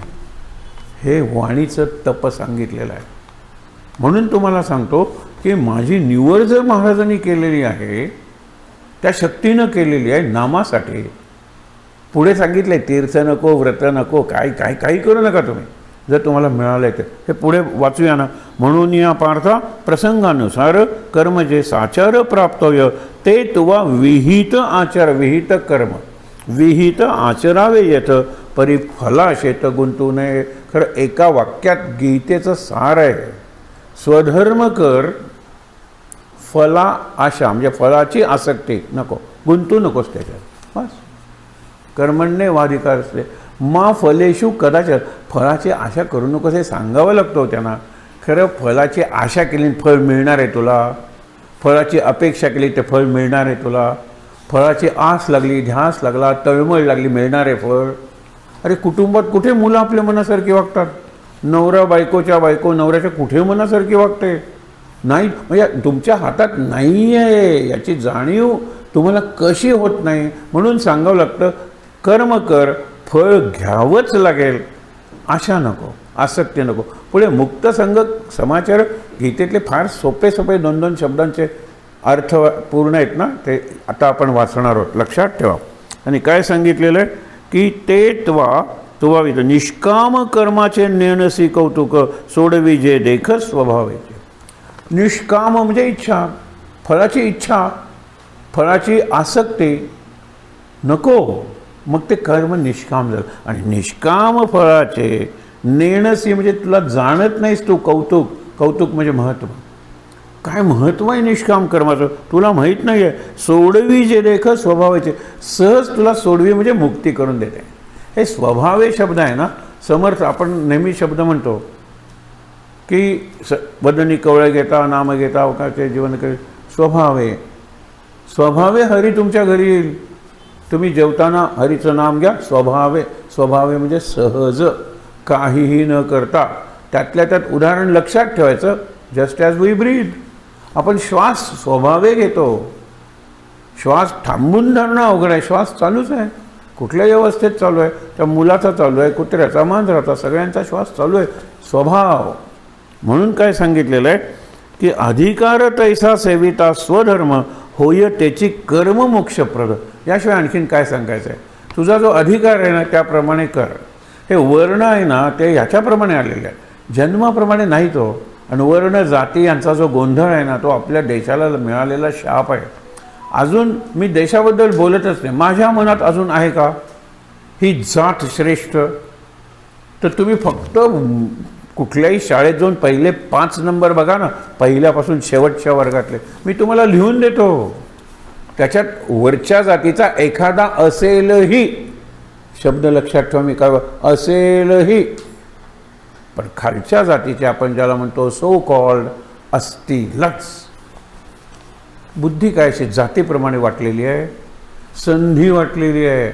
हे वाणीचं तप सांगितलेलं आहे. म्हणून तुम्हाला सांगतो की माझी निवड जर महाराजांनी केलेली आहे, त्या शक्तीनं केलेली आहे नामासाठी. पुढे सांगितले तीर्थ नको, व्रत नको, काही करू नका तुम्ही, जर तुम्हाला मिळालं तर. हे पुढे वाचूया ना. म्हणून या पार्था प्रसंगानुसार कर्म जे साचार प्राप्तव्य ते तुवा विहित आचार, विहित कर्म विहित आचरावे येत, परी फलाशेत गुंतू नये. खरं एका वाक्यात गीतेचं सार आहे. स्वधर्म कर, फला आशा म्हणजे फलाची आसक्ती नको, गुंतू नकोस त्याच्यात. बस. कर्मण्ये वाधिकार असते मा फलेषु कदाचित. फळाची आशा करू नकोस हे सांगावं लागतं त्यांना. खरं फळाची आशा केली फळ मिळणार आहे तुला, फळाची अपेक्षा केली ते फळ मिळणार आहे तुला, फळाची आस लागली, ध्यास लागला, तळमळ लागली, मिळणार आहे फळ. अरे कुटुंबात कुठे मुलं आपल्या मनासारखी वागतात? नवरा बायको नवऱ्याच्या कुठे मनासारखी वागते? नाही. म्हणजे तुमच्या हातात नाही आहे याची जाणीव तुम्हाला कशी होत नाही. म्हणून सांगावं लागतं कर्म कर, फळ घ्यावंच लागेल, आशा नको, आसक्ती नको. पुढे मुक्त संग समाचार गीतेतले फार सोपे 2-2 शब्दांचे अर्थ पूर्ण आहेत ना, ते आता आपण वाचणार आहोत, लक्षात ठेवा. आणि काय सांगितलेलं आहे की ते तुवा निष्काम कर्माचे नेणसी कौतुक सोडवी जे देख स्वभावाचे. निष्काम म्हणजे इच्छा, इच्छा, फळाची आसक्ती नको, मग ते कर्म निष्काम झालं. आणि निष्काम फळाचे नेणसी म्हणजे तुला जाणत नाहीस तू कौतुक म्हणजे महत्त्व. काय महत्त्व आहे निष्काम कर्माचं तुला माहीत नाही आहे. सोडवी जे देख स्वभावाचे, सहज तुला सोडवी म्हणजे मुक्ती करून देते. हे स्वभावे शब्द आहे ना. समर्थ आपण नेहमी शब्द म्हणतो की वदनी कवळ घेता नाम घेता अवकाचे जीवन करे. स्वभावे हरी तुमच्या घरी येईल. तुम्ही जेवताना हरीचं नाम घ्या. स्वभावे म्हणजे सहज, काहीही न करता. त्यातल्या त्यात उदाहरण लक्षात ठेवायचं. Just as we breathe. आपण श्वास स्वभावे घेतो. श्वास थांबून धरणं अवघड आहे. श्वास चालूच आहे, कुठल्याही अवस्थेत चालू आहे. त्या मुलाचा चालू आहे, कुत्र्याचा, मांजराचा, सगळ्यांचा श्वास चालू आहे. स्वभाव. म्हणून काय सांगितलेलं आहे की अधिकार तैसा सेविता स्वधर्म होय त्याची कर्म मोक्षप्रद. याशिवाय आणखीन काय सांगायचं आहे? तुझा जो अधिकार आहे ना त्याप्रमाणे कर. हे वर्ण आहे ना ते ह्याच्याप्रमाणे आलेले आहे, जन्माप्रमाणे नाही तो. आणि वर्ण जाती यांचा जो गोंधळ आहे ना तो आपल्या देशाला मिळालेला शाप आहे. अजून मी देशाबद्दल बोलतच नाही, माझ्या मनात अजून आहे का ही जात श्रेष्ठ? तर तुम्ही फक्त कुठल्याही शाळेत जाऊन पहिले 5 नंबर बघा ना, पहिल्यापासून शेवटच्या वर्गातले. मी तुम्हाला लिहून देतो. त्याच्यात वरच्या जातीचा एखादा असेलही शब्द लक्षात ठेवा. मी काय असेलही, पण खालच्या जातीचे आपण ज्याला म्हणतो सो कॉल्ड असतीलच. बुद्धी काय अशी जातीप्रमाणे वाटलेली आहे, संधी वाटलेली आहे.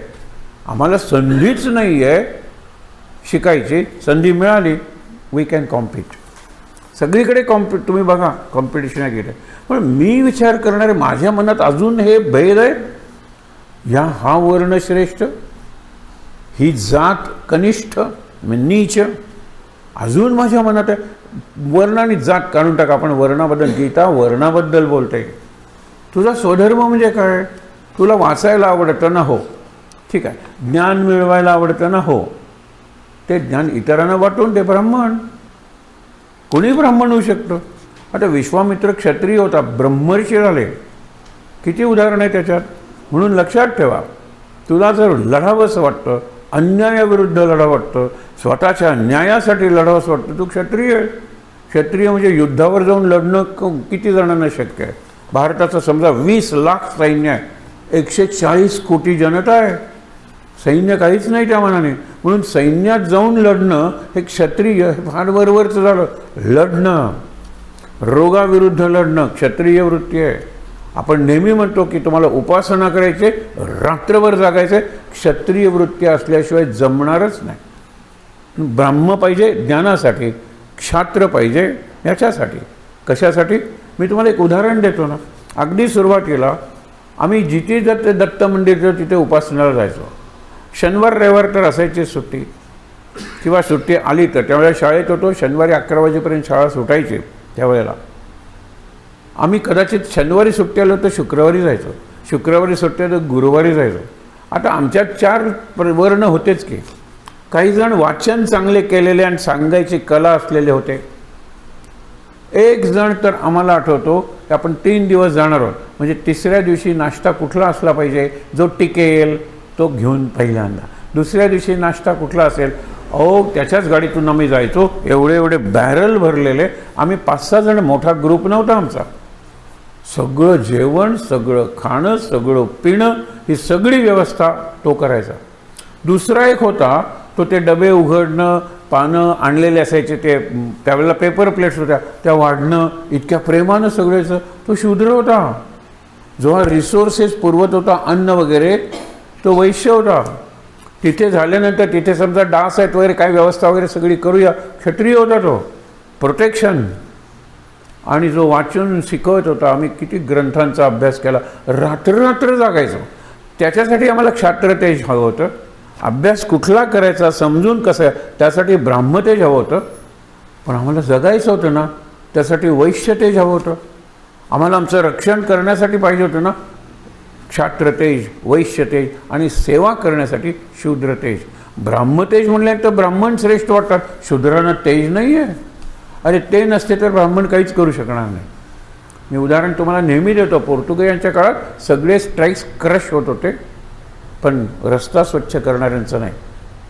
आम्हाला संधीच नाही आहे शिकायची. संधी मिळाली वी कॅन कॉम्पीट. सगळीकडे तुम्ही बघा कॉम्पिटिशन आहे गेलं. पण मी विचार करणारे माझ्या मनात अजून हे भेद आहे. हा वर्ण श्रेष्ठ, ही जात कनिष्ठ नीच, अजून माझ्या मनात आहे. वर्ण आणि जात काढून टाका. आपण वर्णाबद्दल, गीता वर्णाबद्दल बोलते. तुझा स्वधर्म म्हणजे काय? तुला वाचायला आवडतं ना? हो, ठीक आहे. ज्ञान मिळवायला आवडतं ना? हो. ते ज्ञान इतरांना वाटून ते ब्राह्मण. कोणी ब्राह्मण होऊ शकतं. आता विश्वामित्र क्षत्रिय होता, ब्रह्मर्षी झाले. किती उदाहरण आहे त्याच्यात. म्हणून लक्षात ठेवा, तुला जर लढावंसं वाटतं, अन्यायाविरुद्ध लढावं वाटतं, स्वतःच्या न्यायासाठी लढावंसं वाटतं, तू क्षत्रिय आहे. क्षत्रिय म्हणजे युद्धावर जाऊन लढणं किती जणांना शक्य आहे? भारताचं समजा 20 लाख सैन्य आहे, 140 कोटी जनता आहे. सैन्य काहीच नाही त्या मानाने. म्हणून सैन्यात जाऊन लढणं हे क्षत्रिय, हे फार वरवरचं झालं. लढणं, रोगाविरुद्ध लढणं क्षत्रिय वृत्ती आहे. आपण नेहमी म्हणतो की तुम्हाला उपासना करायचे, रात्रभर जागायचे, क्षत्रिय वृत्ती असल्याशिवाय जमणारच नाही. ब्राह्म पाहिजे ज्ञानासाठी, क्षात्र पाहिजे याच्यासाठी. कशासाठी? मी तुम्हाला एक उदाहरण देतो ना. अगदी सुरुवातीला आम्ही जिथे दत्त मंदिर तिथे उपासनाला जायचो. शनिवार रविवार तर असायची सुट्टी, किंवा सुट्टी आली तर त्यावेळेला शाळेत होतो. शनिवारी 11 वाजेपर्यंत शाळा सुटायची त्यावेळेला. आम्ही कदाचित शनिवारी सुट्टी आलो तर शुक्रवारी जायचो, शुक्रवारी सुट्टी आलो तर गुरुवारी जायचो. आता आमच्यात 4 वर्ण होतेच की. काही जण वाचन चांगले केलेले आणि सांगायची कला असलेले होते. एक जण तर आम्हाला आठवतो की आपण 3 दिवस जाणार आहोत, म्हणजे तिसऱ्या दिवशी नाश्ता कुठला असला पाहिजे जो टिकेल तो घेऊन पहिल्यांदा. दुसऱ्या दिवशी नाश्ता कुठला असेल, त्याच्याच गाडीतून आम्ही जायचो. एवढे बॅरल भरलेले. आम्ही 5-6 जण, मोठा ग्रुप नव्हता आमचा. सगळं जेवण, सगळं खाणं, सगळं पिणं, ही सगळी व्यवस्था तो करायचा. दुसरा एक होता तो ते डबे उघडणं, पानं आणलेले असायचे ते, त्यावेळेला पेपर प्लेट्स होत्या त्या वाढणं, इतक्या प्रेमानं सगळ्याचं. तो शूद्र होता. जो हा रिसोर्सेस पुरवत होता, अन्न वगैरे, तो वैश्य होता. तिथे झाल्यानंतर तिथे समजा डास आहेत वगैरे, काय व्यवस्था वगैरे सगळी करूया, क्षत्रिय होता तो. प्रोटेक्शन. आणि जो वाचन शिकवत होता, आम्ही किती ग्रंथांचा अभ्यास केला, रात्र जागायचो. त्याच्यासाठी आम्हाला क्षात्रतेज हवं होतं. अभ्यास कुठला करायचा समजून कसं, त्यासाठी ब्राह्मतेज हवं होतं. पण आम्हाला जगायचं होतं ना, त्यासाठी वैश्यतेज हवं होतं. आम्हाला आमचं रक्षण करण्यासाठी पाहिजे होतं ना क्षात्रतेज, वैश्यतेज, आणि सेवा करण्यासाठी शूद्रतेज. ब्राह्मतेज म्हणल्यानंतर ब्राह्मण श्रेष्ठ वाटतात, शूद्रांना तेज नाही आहे. अरे ते नसते तर ब्राह्मण काहीच करू शकणार नाही. मी उदाहरण तुम्हाला नेहमी देतो. पोर्तुगीजांच्या काळात सगळे स्ट्राईक्स क्रश होत होते, पण रस्ता स्वच्छ करणाऱ्यांचं नाही.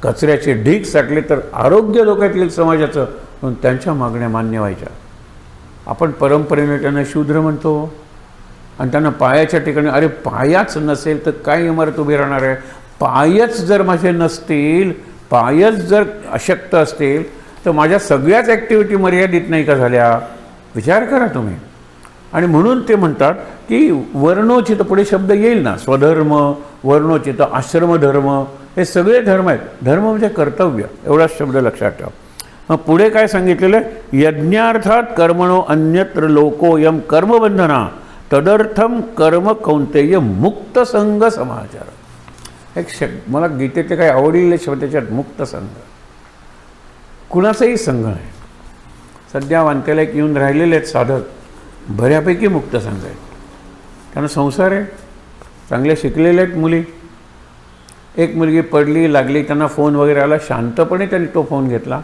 कचऱ्याचे ढीग साठले तर आरोग्य धोक्यात येईल समाजाचं, म्हणून त्यांच्या मागण्या मान्य व्हायच्या. आपण परंपरेने त्यांना शूद्र म्हणतो. आणि त्यांना पायाच्या ठिकाणी, अरे पायाच नसेल तर काय इमारत उभी राहणार आहे. पायच जर माझे नसतील, पायच जर अशक्त असतील, तर माझ्या सगळ्याच ॲक्टिव्हिटी मर्यादित नाही का झाल्या. विचार करा तुम्ही. आणि म्हणून ते म्हणतात की वर्णोचित, पुढे शब्द येईल ना, स्वधर्म, वर्णोचित, आश्रमधर्म, हे सगळे धर्म आहेत. धर्म म्हणजे कर्तव्य, एवढाच शब्द लक्षात ठेवा. मग पुढे काय सांगितलेलं आहे, यज्ञार्थात कर्मणो अन्यत्र लोकोयम कर्मबंधना तदर्थम कर्म कौंतेय मुक्त संघ समाचार. एक मला गीतेतले काही आवडलेले शब्द त्याच्यात, मुक्त संघ. कुणाचाही संघ नाही. सध्या वानकेला एक येऊन राहिलेले आहेत साधक, बऱ्यापैकी मुक्त संघ आहेत. त्यांना संसार आहे, चांगले शिकलेले आहेत मुली. एक मुलगी पडली लागली, त्यांना फोन वगैरे आला, शांतपणे त्यांनी तो फोन घेतला.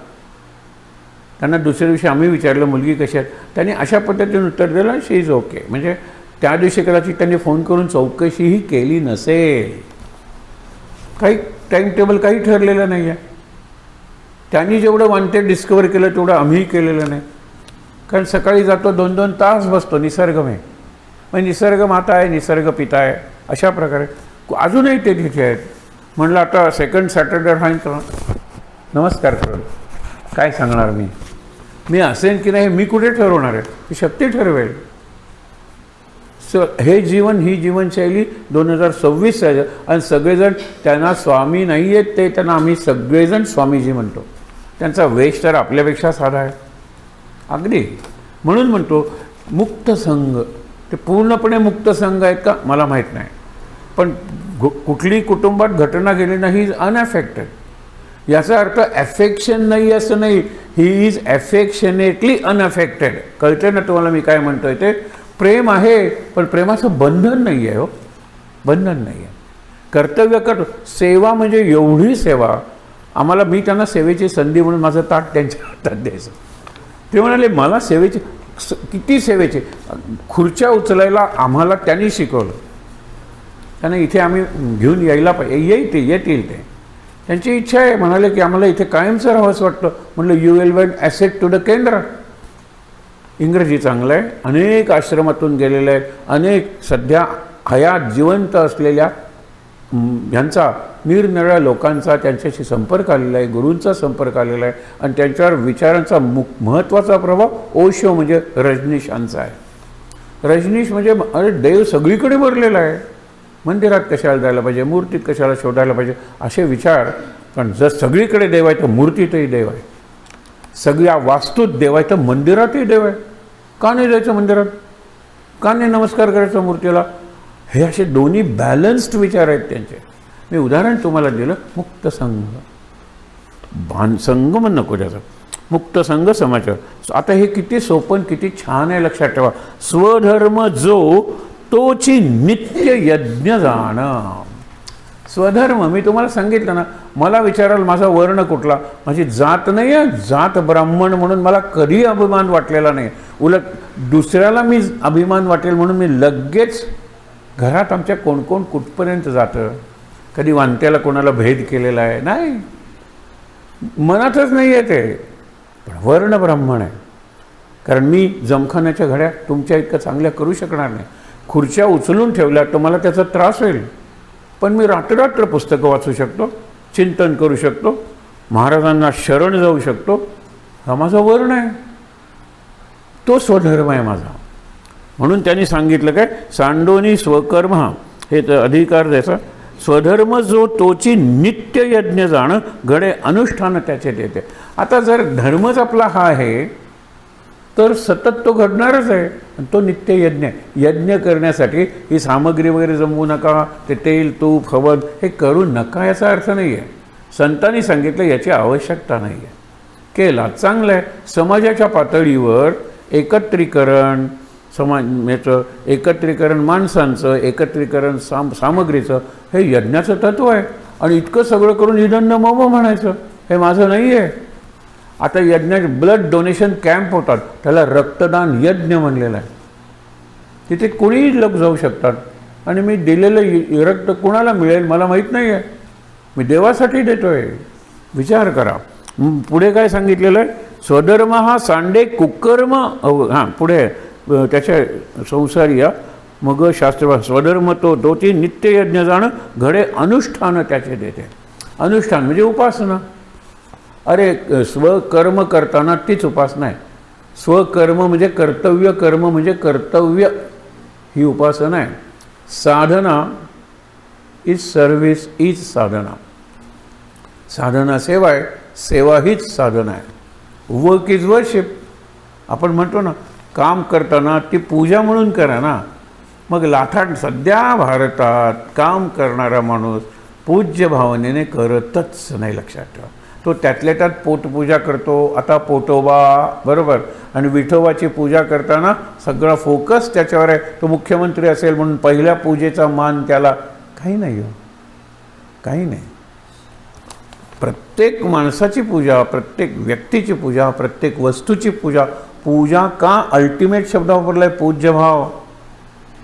त्यांना दुसऱ्या दिवशी आम्ही विचारलं मुलगी कशी आहे, त्यांनी अशा पद्धतीने उत्तर दिलं, शी इज ओके. म्हणजे त्या दिवशी कदाचित त्यांनी फोन करून चौकशीही केली नसेल. काही टाईम टेबल काही ठरलेलं नाही आहे. त्यांनी जेवढं वांटेड डिस्कवर केलं तेवढं आम्हीही केलेलं नाही. कारण सकाळी जातो, 2-2 तास बसतो निसर्गमय. म्हणजे निसर्ग माता आहे, निसर्ग पिता आहे, अशा प्रकारे. अजूनही ते तिथे आहेत. म्हणलं आता सेकंड सॅटर्डे राहील, नमस्कार करून काय सांगणार मी असेन की नाही मी कुठे ठरवणार आहे, ही शक्ती ठरवेल. हे जीवन, ही जीवनशैली 2026 आहे. आणि सगळेजण त्यांना स्वामी नाही आहेत, ते त्यांना आम्ही सगळेजण स्वामीजी म्हणतो. त्यांचा वेश तर आपल्यापेक्षा साधा आहे अगदी. म्हणून म्हणतो मुक्त संघ. ते पूर्णपणे मुक्त संघ आहेत का मला माहीत नाही, पण कुठली कुटुंबात घटना घडली नाही, इज अनअफेक्टेड. याचा अर्थ ॲफेक्शन नाही असं नाही, ही इज ॲफेक्शनेटली अनअफेक्टेड. कळते ना तुम्हाला मी काय म्हणतोय ते. प्रेम आहे, पण प्रेमाचं बंधन नाही आहे. हो, बंधन नाही आहे. कर्तव्य करतो. सेवा म्हणजे एवढी सेवा. आम्हाला, मी त्यांना सेवेची संधी म्हणून माझं ताट त्यांच्या हातात द्यायचं. ते म्हणाले मला सेवेची, किती सेवेचे. खुर्च्या उचलायला आम्हाला त्यांनी शिकवलं. त्यांना इथे आम्ही घेऊन यायला पाहिजे, येतील ते. त्यांची इच्छा आहे. म्हणाले की आम्हाला इथे कायमचं राहावंसं वाटतं. म्हटलं you will be asset to the केंद्र. इंग्रजी चांगलं आहे. अनेक आश्रमातून गेलेले आहेत. अनेक सध्या हयात जिवंत असलेल्या ह्यांचा, निरनिराळ्या लोकांचा त्यांच्याशी संपर्क आलेला आहे, गुरूंचा संपर्क आलेला आहे. आणि त्यांच्यावर विचारांचा महत्त्वाचा प्रभाव ओशो म्हणजे रजनीशांचा आहे. रजनीश म्हणजे अरे देव सगळीकडे भरलेला आहे. मंदिरात कशाला जायला पाहिजे, मूर्तीत कशाला शोधायला पाहिजे, असे विचार. पण जर सगळीकडे देव आहे तर मूर्तीतही देव आहे. सगळ्या वास्तूत देव आहे तर मंदिरातही देव आहे. का नाही जायचं मंदिरात, का नाही नमस्कार करायचा मूर्तीला. हे असे दोन्ही बॅलन्स्ड विचार आहेत त्यांचे. मी उदाहरण तुम्हाला दिलं, मुक्त संघ. संगम नको त्याचं. मुक्त संघ समाचार. आता हे किती सोपं किती छान आहे, लक्षात ठेवा. स्वधर्म जो तोची नित्य यज्ञ जाणं. स्वधर्म मी तुम्हाला सांगितलं ना, मला विचाराल माझा वर्ण कुठला, माझी जात नाही आहे, जात ब्राह्मण म्हणून मला कधी अभिमान वाटलेला नाही. उलट दुसऱ्याला मी अभिमान वाटेल म्हणून मी लगेच घरात आमच्या कोण कोण कुठपर्यंत जातं. कधी वांत्याला कोणाला भेद केलेला आहे नाही, मनातच नाही आहे ते. पण वर्ण ब्राह्मण आहे, कारण मी जमखान्याच्या घड्या तुमच्या इतकं चांगल्या करू शकणार नाही. खुर्च्या उचलून ठेवल्या तर मला त्याचा त्रास होईल, पण मी रात्र पुस्तकं वाचू शकतो, चिंतन करू शकतो, महाराजांना शरण जाऊ शकतो. हा माझा वर्ण आहे, तो स्वधर्म आहे माझा. म्हणून त्यांनी सांगितलं काय, सांडोनी स्वकर्म हा हे तर अधिकार द्यायचा. स्वधर्म जो तोची नित्य यज्ञ जाणं घडे अनुष्ठान त्याचे देते. आता जर धर्मच आपला हा आहे तर सतत तो घडणारच आहे, आणि तो नित्य यज्ञ आहे. यज्ञ करण्यासाठी ही सामग्री वगैरे जमवू नका, ते तेल तूप हवन हे करू नका याचा अर्थ नाही आहे. संतांनी सांगितलं याची आवश्यकता नाही आहे. केला चांगलं आहे. समाजाच्या पातळीवर एकत्रीकरण, याचं एकत्रीकरण, माणसांचं एकत्रीकरण, सामग्रीचं हे यज्ञाचं तत्व आहे. आणि इतकं सगळं करून इदन्न मम म्हणायचं हे माझं नाही आहे. आता यज्ञाचे ब्लड डोनेशन कॅम्प होतात, त्याला रक्तदान यज्ञ म्हणलेलं आहे. तिथे कोणीही लोक जाऊ शकतात, आणि मी दिलेलं रक्त कुणाला मिळेल मला माहीत नाही आहे, मी देवासाठी देतो आहे. विचार करा. पुढे काय सांगितलेलं आहे, स्वधर्म हा सांडे कुकर्म. हां पुढे त्याच्या संसारी या मग शास्त्र. स्वधर्म तो तोची नित्य यज्ञ जाणं घडे अनुष्ठान त्याचे देते. अनुष्ठान म्हणजे उपासना. अरे स्वकर्म करताना तीच उपासना आहे. स्वकर्म म्हणजे कर्तव्य, कर्म म्हणजे कर्तव्य, ही उपासना आहे. साधना इज सर्व्हिस इज साधना. साधना सेवा आहे, सेवा हीच साधना आहे. Work is worship. आपण म्हणतो ना, काम करताना ती पूजा म्हणून करा ना. मग लाथाट सध्या भारतात काम करणारा माणूस पूज्य भावनेने करतच नाही, लक्षात ठेवा. तो त्यातल्या त्यात पोटपूजा करतो. आता पोटोबा बरोबर, आणि विठोबाची पूजा करताना सगळा फोकस त्याच्यावर आहे. तो मुख्यमंत्री असेल म्हणून पहिल्या पूजेचा मान त्याला काही नाही हो, काही नाही. प्रत्येक माणसाची पूजा, प्रत्येक व्यक्तीची पूजा, प्रत्येक वस्तूची पूजा. पूजा का अल्टिमेट शब्द वापरला आहे, पूज्यभाव.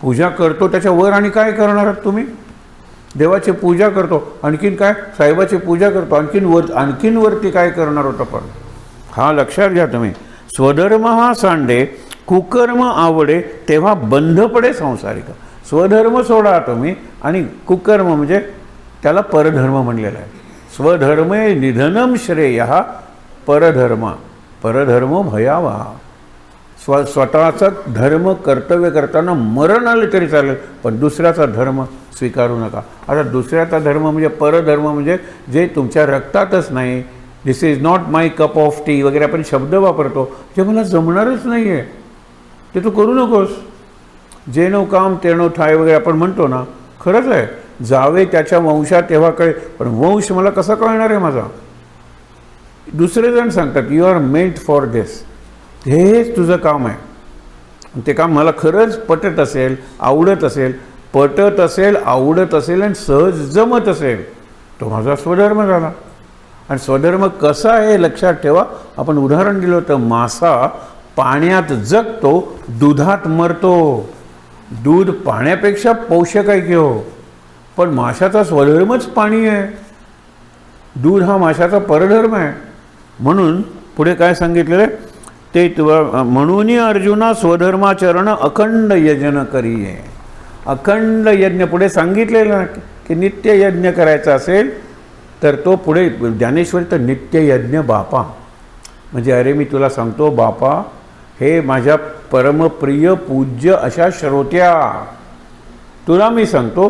पूजा करतो त्याच्यावर आणि काय करणार आहात तुम्ही? देवाची पूजा करतो, आणखीन काय, साहेबाची पूजा करतो, आणखीन वरती काय करणार होतं? पण हा लक्षात घ्या तुम्ही. स्वधर्म हा सांडे कुकर्म आवडे तेव्हा बंध पडे संसारिक. स्वधर्म सोडा तुम्ही, आणि कुकर्म म्हणजे त्याला परधर्म म्हणलेला आहे. स्वधर्मे निधनम श्रेय परधर्म, परधर्म भयावा. स्वतःचा धर्म कर्तव्य करताना मरण आले तरी चालेल, पण दुसऱ्याचा धर्म स्वीकारू नका. आता दुसऱ्याचा धर्म म्हणजे परधर्म म्हणजे जे तुमच्या रक्तातच नाही. This is not my cup of tea वगैरे आपण शब्द वापरतो, जे मला जमणारच नाही आहे ते तू करू नकोस. जेनो काम तेनो ठाय वगैरे आपण म्हणतो ना, खरंच आहे. जावे त्याच्या वंशात तेव्हा कळे, पण वंश मला कसा कळणार आहे माझा? दुसरे जण सांगतात यू आर मेंट फॉर दिस, हेच तुझं काम आहे. ते काम मला खरंच पटत असेल, आवडत असेल, आवडत असेल आणि सहज जमत असेल, तो माझा स्वधर्म झाला. आणि स्वधर्म कसा आहे लक्षात ठेवा. आपण उदाहरण दिलं होतं, मासा पाण्यात जगतो, दुधात मरतो. दूध पाण्यापेक्षा पोषक आहे की हो, पण माशाचा स्वधर्मच पाणी आहे. दूध हा माशाचा परधर्म आहे. म्हणून पुढे काय सांगितलेलं आहे ते, म्हणून अर्जुना स्वधर्माचरण अखंड यज्ञ करीये. अखंड यज्ञ पुढे सांगितलेलं की नित्य यज्ञ करायचा असेल तर तो पुढे ज्ञानेश्वरी तर नित्य यज्ञ बापा. म्हणजे अरे मी तुला सांगतो बापा, हे माझ्या परमप्रिय पूज्य अशा श्रोत्या, तुला मी सांगतो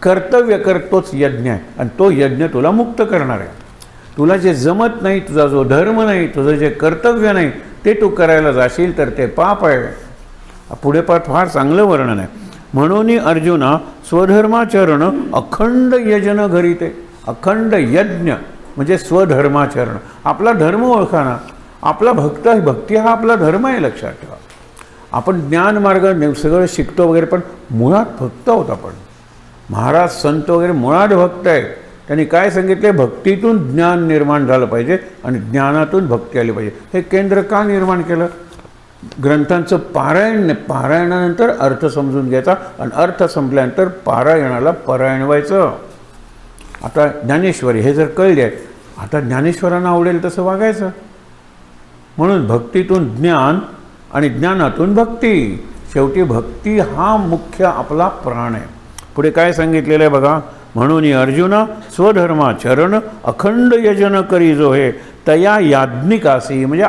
कर्तव्य कर तोच यज्ञ आहे, आणि तो यज्ञ तुला मुक्त करणार आहे. तुला जे जमत नाही, तुझा जो धर्म नाही, तुझं जे कर्तव्य नाही ते तू करायला जाशील तर ते पाप आहे. पुढे फार चांगलं वर्णन आहे. म्हणून अर्जुना स्वधर्माचरण अखंड यज्ञ घरीते. अखंड यज्ञ म्हणजे स्वधर्माचरण. आपला धर्म ओळखा ना. आपला भक्ती हा आपला धर्म आहे, लक्षात ठेवा. आपण ज्ञानमार्ग सगळं शिकतो वगैरे, पण मुळात भक्त आहोत आपण. महाराज संत वगैरे मुळात भक्त आहेत. त्यांनी काय सांगितले, भक्तीतून ज्ञान निर्माण झालं पाहिजे आणि ज्ञानातून भक्ती आली पाहिजे. हे केंद्र का निर्माण केलं? ग्रंथांचं पारायणानंतर अर्थ समजून घ्यायचा आणि अर्थ संपल्यानंतर पारायणाला परायण व्हायचं. आता ज्ञानेश्वरी हे जर कळले, आता ज्ञानेश्वरांना आवडेल तसं वागायचं. म्हणून भक्तीतून ज्ञान आणि ज्ञानातून भक्ती. शेवटी भक्ती हा मुख्य आपला प्राण आहे. पुढे काय सांगितलेलं आहे बघा, म्हणून अर्जुना स्वधर्माचरण अखंड यजन करी जो हे तया याज्ञिकासी. म्हणजे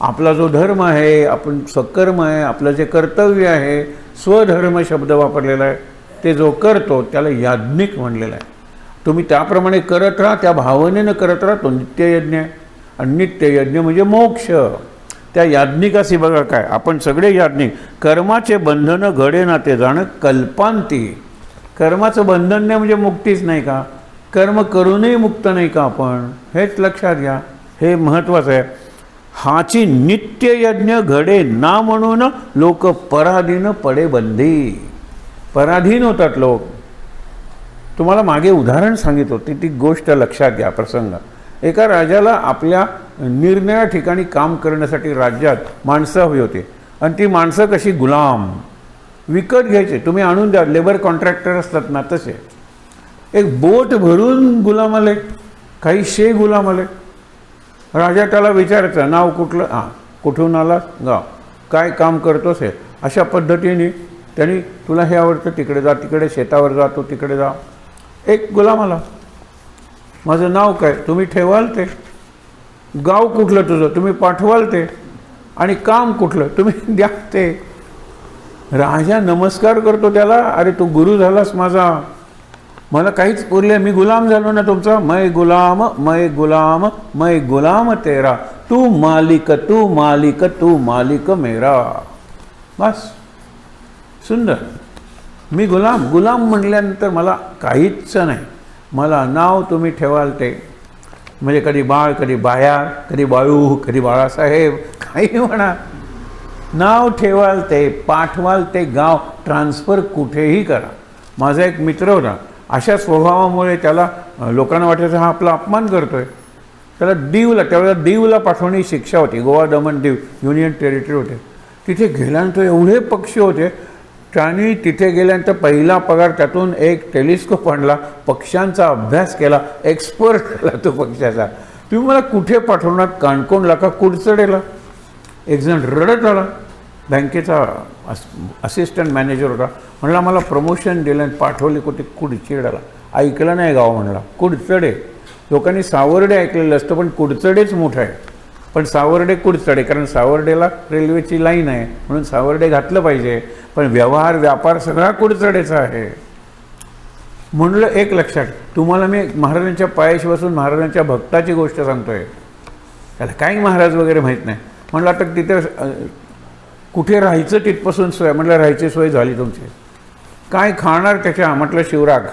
आपला जो धर्म आहे, आपण स्वकर्म आहे, आपलं जे कर्तव्य आहे, स्वधर्म शब्द वापरलेला आहे, ते जो करतो त्याला याज्ञिक म्हणलेलं आहे. तुम्ही त्याप्रमाणे करत राहा, त्या भावनेनं करत राहा, तो नित्ययज्ञ आहे. आणि नित्ययज्ञ म्हणजे मोक्ष. त्या याज्ञिकासी बघा काय, आपण सगळे याज्ञिक. कर्माचे बंधन घडे ना ते जाणं कल्पांती. कर्माचं बंधन नाही म्हणजे मुक्तीच नाही का? कर्म करूनही मुक्त नाही का आपण? हेच लक्षात घ्या, हे महत्त्वाचं आहे. हाची नित्ययज्ञ घडे ना म्हणून लोक पराधीन पडे बंधी. पराधीन होतात लोक. तुम्हाला मागे उदाहरण सांगितलं होते, ती गोष्ट लक्षात घ्या. प्रसंग, एका राजाला आपल्या निरनिराळ्या ठिकाणी काम करण्यासाठी राज्यात माणसं हवी होती. आणि ती माणसं कशी, गुलाम विकत घ्यायचे. तुम्ही आणून द्या, लेबर कॉन्ट्रॅक्टर असतात ना तसे. एक बोट भरून गुलाम आले, काही गुलाम आले. राजा त्याला विचारायचं, नाव कुठलं? कुठून आलास? गाव. काय काम करतोस? हे. अशा पद्धतीने त्यांनी, तुला हे आवडतं तिकडे जा, तिकडे शेतावर जा, तो तिकडे जा. एक गुलाम आला, माझं नाव काय? तुम्ही ठेवाल ते. गाव कुठलं तुझं? तुम्ही पाठवाल ते. आणि काम कुठलं? तुम्ही द्या ते. राजा नमस्कार करतो त्याला, अरे तू गुरु झालास माझा, मला काहीच उरले, मी गुलाम झालो ना तुमचा. मै गुलाम मै गुलाम मै गुलाम तेरा, तू मालिक तू मालिक तू मालिक मेरा. बस, सुंदर. मी गुलाम म्हटल्यानंतर मला काहीच नाही. मला नाव तुम्ही ठेवाल ते, म्हणजे कधी बाळ, कधी बाया, कधी बाळू, कधी बाळासाहेब, काही म्हणा. नाव ठेवाल ते, पाठवाल ते, गाव ट्रान्सफर कुठेही करा. माझा एक मित्र होता, अशा स्वभावामुळे त्याला लोकांना वाटायचं हा आपला अपमान करतोय. त्याला दीवला, त्यावेळेला दीवला पाठवण्याची शिक्षा होती. गोवा, दमण, दीव युनियन टेरिटरी होते. तिथे गेल्यानंतर एवढे पक्षी होते. त्यांनी तिथे गेल्यानंतर पहिला पगार त्यातून एक टेलिस्कोप आणला, पक्ष्यांचा अभ्यास केला, एक्सपर्ट झाला तो पक्ष्याचा. तुम्ही मला कुठे पाठवणार? काणकोणला का कुडचडेला? एक जण रडत आला, बँकेचा असिस्टंट मॅनेजर होता. म्हणला मला प्रमोशन दिलं आणि पाठवले कुठे? कुडचेडाला. ऐकलं नाही गाव म्हणला, कुडचडे. लोकांनी सावर्डे ऐकलेलं असतं, पण कुडचडेच मोठं आहे. पण सावर्डे कुडचडे, कारण सावर्डेला रेल्वेची लाईन आहे म्हणून सावर्डे घातलं पाहिजे. पण व्यवहार व्यापार सगळा कुडचडेचा आहे. म्हणलं एक लक्षात, तुम्हाला मी महाराजांच्या पायाशी बसून महाराजांच्या भक्ताची गोष्ट सांगतोय. त्याला काही महाराज वगैरे माहीत नाही. म्हणलं आता तिथे कुठे राहायचं तिथपासून सोय. म्हटलं राहायची सोय झाली तुमची. काय खाणार त्याच्या? म्हटलं शिवराग.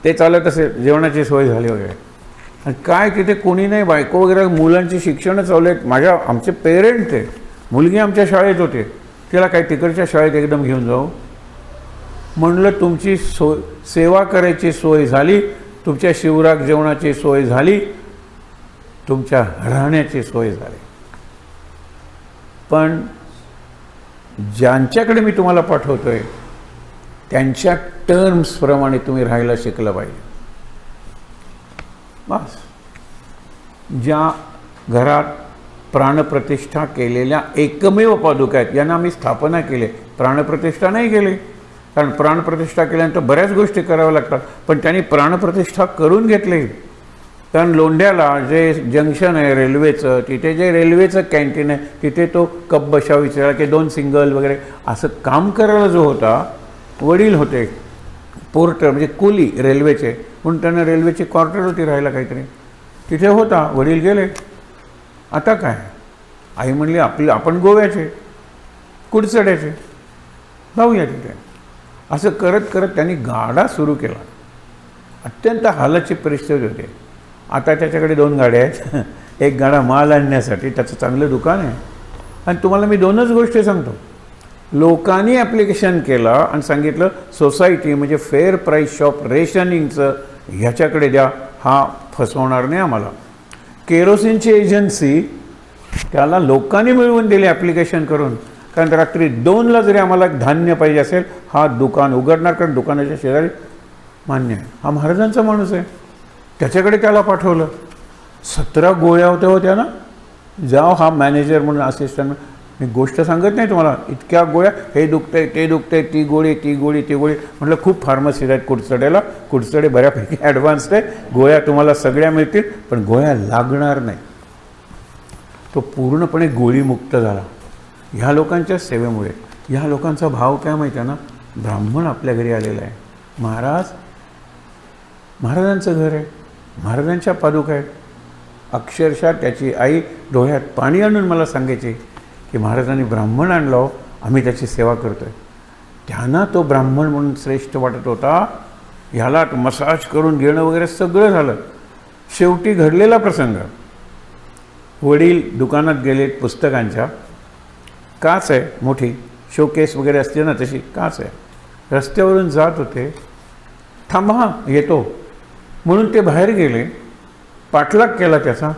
ते चालत असेल, जेवणाची सोय झाली वगैरे. आणि काय तिथे कोणी नाही, बायको वगैरे, मुलांची शिक्षणं चालू आहेत. आमचे पेरेंट ते, मुलगी आमच्या शाळेत होते, तिला काय तिकडच्या शाळेत एकदम घेऊन जाऊ? म्हणलं तुमची सेवा करायची सोय झाली, तुमच्या शिवराग जेवणाची सोय झाली, तुमच्या राहण्याची सोय झाली. पण ज्यांच्याकडे मी तुम्हाला पाठवतोय त्यांच्या टर्म्सप्रमाणे तुम्ही राहायला शिकलं पाहिजे. बस. ज्या घरात प्राणप्रतिष्ठा केलेल्या एकमेव पादुका आहेत, यांना आम्ही स्थापना केली, प्राणप्रतिष्ठा नाही केली. कारण प्राणप्रतिष्ठा केल्यानंतर बऱ्याच गोष्टी कराव्या लागतात. पण त्यांनी प्राणप्रतिष्ठा करून घेतली. कारण लोंढ्याला जे जंक्शन आहे रेल्वेचं, तिथे जे रेल्वेचं कॅन्टीन आहे, तिथे तो कप बशा विचारला की 2 सिंगल वगैरे असं काम करायला जो होता, वडील होते पोर्टर, म्हणजे कुली रेल्वेचे, म्हणून त्यांना रेल्वेची क्वार्टर होती राहायला काहीतरी, तिथे होता. वडील गेले. आता काय? आई म्हणली आपण गोव्याचे, कुडचड्याचे, जाऊया तिथे. असं करत करत त्यांनी गाडा सुरू केला. अत्यंत हालाची परिस्थिती होती. आता त्याच्याकडे 2 गाड्या आहेत. एक गाडा माल आणण्यासाठी त्याचं चांगलं दुकान आहे. आणि तुम्हाला मी 2च गोष्टी सांगतो. लोकांनी ॲप्लिकेशन केलं आणि सांगितलं सोसायटी म्हणजे फेअर प्राईस शॉप रेशनिंगचं ह्याच्याकडे द्या, हा फसवणार नाही आम्हाला. केरोसिनची एजन्सी त्याला लोकांनी मिळवून दिले ॲप्लिकेशन करून, कारण रात्री 2ला जरी आम्हाला धान्य पाहिजे असेल हा दुकान उघडणार, कारण दुकानाच्या शेजारी मान्य आहे. हा महाराजांचा माणूस आहे, त्याच्याकडे त्याला पाठवलं. 17 गोळ्या होत्या ना, जाओ हा मॅनेजर म्हणून असिस्टंट. मी गोष्ट सांगत नाही तुम्हाला, इतक्या गोळ्या, हे दुखतंय ते दुखतंय, ती गोळी ती गोळी ती गोळी. म्हटलं खूप फार्मसीज आहेत कुडचडेला, कुडचडे बऱ्यापैकी ॲडव्हान्स्ड आहे, गोळ्या तुम्हाला सगळ्या मिळतील पण गोळ्या लागणार नाही. तो पूर्णपणे गोळीमुक्त झाला ह्या लोकांच्या सेवेमुळे. ह्या लोकांचा भाव काय माहिती आहे ना, ब्राह्मण आपल्या घरी आलेला आहे, महाराजांचं घर आहे, महाराजांच्या पादुका आहेत. अक्षरशः त्याची आई डोळ्यात पाणी आणून मला सांगायची की महाराजांनी ब्राह्मण आणलो, आम्ही त्याची सेवा करतो आहे. त्यांना तो ब्राह्मण म्हणून श्रेष्ठ वाटत होता. ह्याला मसाज करून घेणं वगैरे सगळं झालं. शेवटी घडलेला प्रसंग, वडील दुकानात गेले पुस्तकांच्या, काच आहे मोठी, शोकेस वगैरे असते ना तशी काच आहे, रस्त्यावरून जात होते. थांबा हां येतो म्हणून ते बाहेर गेले. पाठलाग केला त्याचा,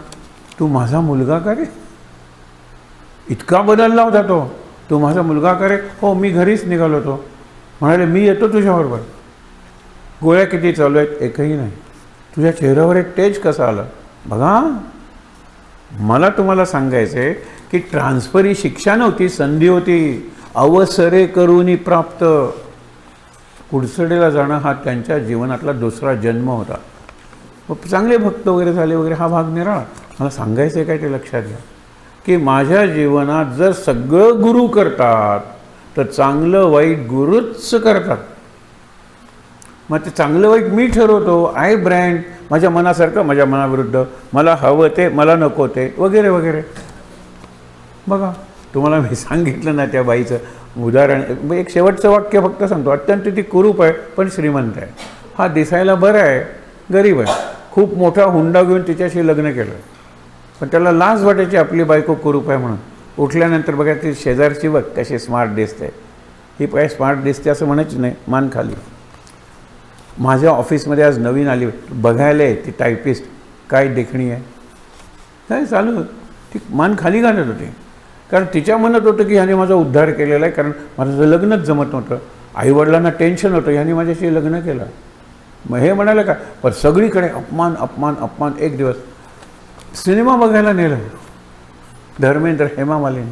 तू माझा मुलगा का रे? इतका बदलला होता तो, तू माझा मुलगा का रे? हो मी घरीच निघालो होतो. म्हणाले मी येतो तुझ्याबरोबर. गोळ्या किती चालू आहेत? एकही नाही. तुझ्या चेहऱ्यावर एक तेज कसं आलं बघा. मला तुम्हाला सांगायचं आहे की ट्रान्सफर ही शिक्षा नव्हती, संधी होती. अवसरे करूनी प्राप्त. कुडचडेला जाणं हा त्यांच्या जीवनातला दुसरा जन्म होता. मग चांगले भक्त वगैरे झाले वगैरे हा भाग निराळा. मला सांगायचं आहे काय ते लक्षात घ्या की माझ्या जीवनात जर सगळं गुरु करतात तर चांगलं वाईट गुरुच करतात. मग ते चांगलं वाईट मी ठरवतो, आय ब्रँड, माझ्या मनासारखं माझ्या मनाविरुद्ध, मला हवं ते मला नको ते वगैरे वगैरे. बघा तुम्हाला मी सांगितलं ना त्या बाईचं उदाहरण, एक शेवटचं वाक्य फक्त सांगतो. अत्यंत ती कुरूप आहे पण श्रीमंत आहे. हा दिसायला बरं आहे, गरीब आहे. खूप मोठा हुंडा घेऊन तिच्याशी लग्न केलं, पण त्याला लाज वाटायची आपली बायको कुरूप आहे म्हणून. उठल्यानंतर बघा ती शेजारची बघ कशी स्मार्ट दिसते, ही काय स्मार्ट दिसते असं म्हणायची नाही, मान खाली. माझ्या ऑफिसमध्ये आज नवीन आली, बघायला आहे ती टायपिस्ट, काय देखणी आहे काय चालू. ती मान खाली घालत होती, कारण तिच्या म्हणत होतं की ह्याने माझा उद्धार केलेला आहे, कारण माझं लग्नच जमत नव्हतं, आईवडिलांना टेन्शन होतं, ह्याने माझ्याशी लग्न केलं. मग हे म्हणाले का, पण सगळीकडे अपमान अपमान अपमान. एक दिवस सिनेमा बघायला नेलं धर्मेंद्र हेमा मालिनी,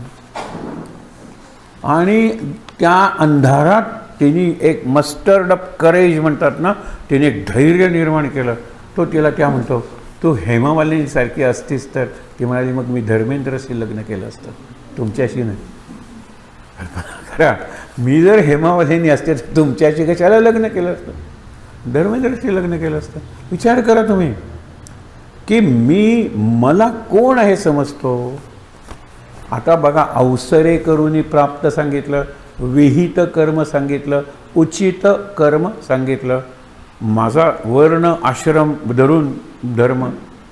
आणि त्या अंधारात तिने एक मस्टर्ड अप करेज म्हणतात ना, तिने एक धैर्य निर्माण केलं. तो तिला त्या म्हणतो, तू हेमा मालिनीसारखी असतीस तर. ती म्हणाली मग मी धर्मेंद्रशी लग्न केलं असतं, तुमच्याशी नाही. खरा मी जर हेमा मालिनी असते तर तुमच्याशी कशाला लग्न केलं असतं, धर्मेंद्रशी लग्न केलं असतं. विचार करा तुम्ही की मला कोण आहे समजतो. आता बघा, अवसरे करूनी प्राप्त सांगितलं, विहित कर्म सांगितलं, उचित कर्म सांगितलं. माझा वर्ण आश्रम धरून धर्म